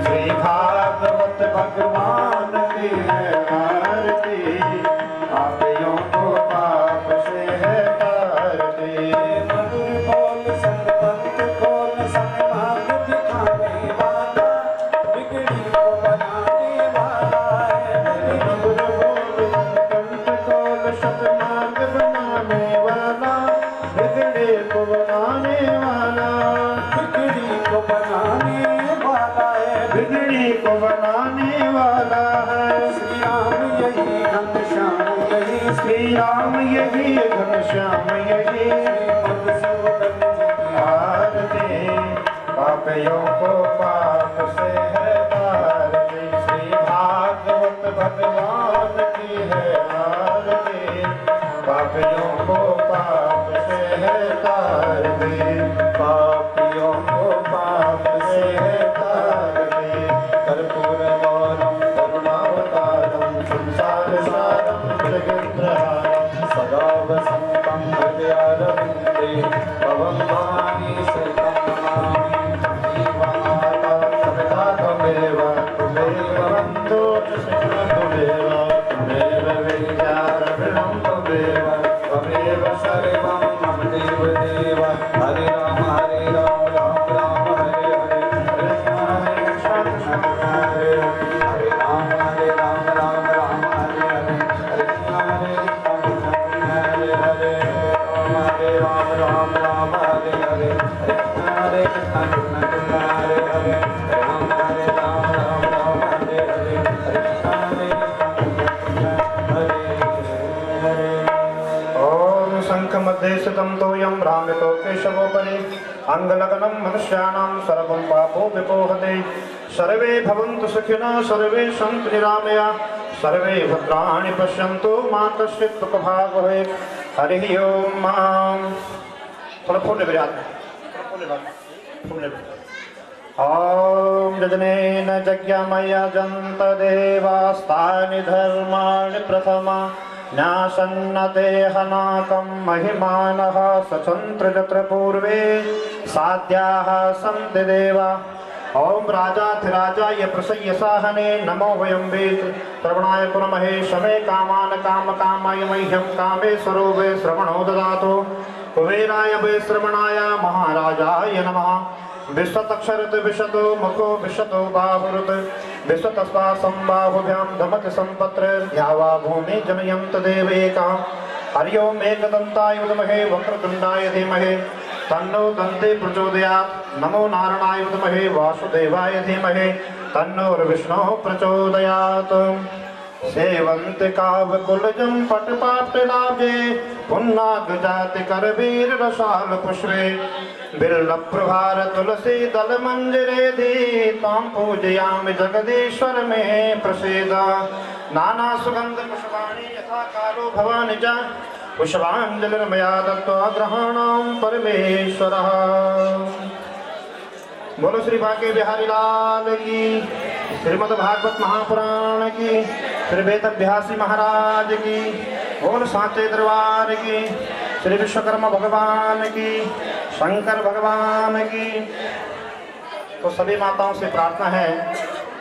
श्री भागवत भगवान की है आरती, पापियों को पाप से है तारती। मधुर बोल संत बोल सन्मार्ग दिखाने वाला, बिगड़ी को बनाने वाला है। मधुर बोल संत बोल सन्मार्ग बनाने वाला, बिगड़ी को बनाने वाला, बिगड़ी को बनाने वाला है, बिगड़ी को बनाने वाला है। श्री राम यही घनश्याम यही, श्री राम यही घनश्याम यही, मधुसूदन जी की आरती, पापियों को पाप से है तारती, श्री भागवत भगवान की है आरती। पापियों को पाप से है तारती, पापियों को पाप से है तारती। कर्पूर गौरम करुणावतारम संसार सारम जगद्रहारम, सदा वसन्तं हृदयारविन्दे भवं भवानी शरणं नमामि। जीवमाता सविता त्वमेव, त्वमेव बन्धो च शिक्षः त्वमेव, त्वमेव विद्यारविणं त्वमेव, त्वमेव सर्वं मम देवदेव। हरे राम राम राम हरे हरे, हरे कृष्ण कृष्ण हरे हरे, हरे राम राम हरे हरे, हरे कृष्ण हरे हरे, हरे राम राम हरे हरे, हरे कृष्ण कृष्ण हरे हरे, हरे राम राम हरे हरे, हरे कृष्ण हरे हरे। ओम शंख मध्ये स्थितं तोयं भ्रामितो केशवोपरि, अंगलग्नं मनुष्याणां सर्वं पापो विपोहते। सर्वे भवन्तु सुखिनः, सर्वे सन्तु निरामया, सर्वे भद्राणि पश्यन्तु मा कश्चित् दुःखभाग् भवेत्। हरिः ओम। थोड़ा फूल विराज ओम यजनेन यज्ञमयजन्त देवास्तानि धर्माणि प्रथमा, न्यासन्नते हनाकं महिमानः सचन्त्र यत्र पूर्वे साध्याः सन्ति देवा। ओम राजाधिराजाय प्रसय्यसाहने नमो वयं वेद श्रवणाय कुर्महे, शमे कामान् कामकामाय मह्यं कामेश्वरो वै श्रवणो ददातु। कुबेराय वै श्रवणाय महाराजाय नमः। विश्वतक्षरत विशतो मुखो विशतो बाहुरुत, विश्वतस्वासं बाहुभ्यां धमक सम्पत्र, द्यावा भूमि जनयन्त देवैका। हरि ओम एकदन्ताय विद्महे वक्रतुण्डाय धीमहि तन्नो दन्ते प्रचोदयात्। नमो नारायणाय विद्महे वासुदेवाय धीमहि तन्नो विष्णुः प्रचोदयात्। सेवन्ति कावकुलजं पटपाटलाभे, पुन्नागजाति करवीर रसाल पुष्पे, बिल्लप्रभार तुलसी दल मंजरे धी, तां पूजयामि जगदीश्वर मे प्रसीद। नाना सुगंध पुष्पाणि यथा कालो भवानि च, पुष्पाञ्जलिर्मया दत्त्वा ग्रहाणां परमेश्वरः। बोलो श्री बांके बिहारी लाल की, श्रीमद् भागवत महापुराण की, श्री वेदव्यासी महाराज की, बोल सांचे दरबार की, श्री विश्वकर्मा भगवान की, शंकर भगवान की। तो सभी माताओं से प्रार्थना है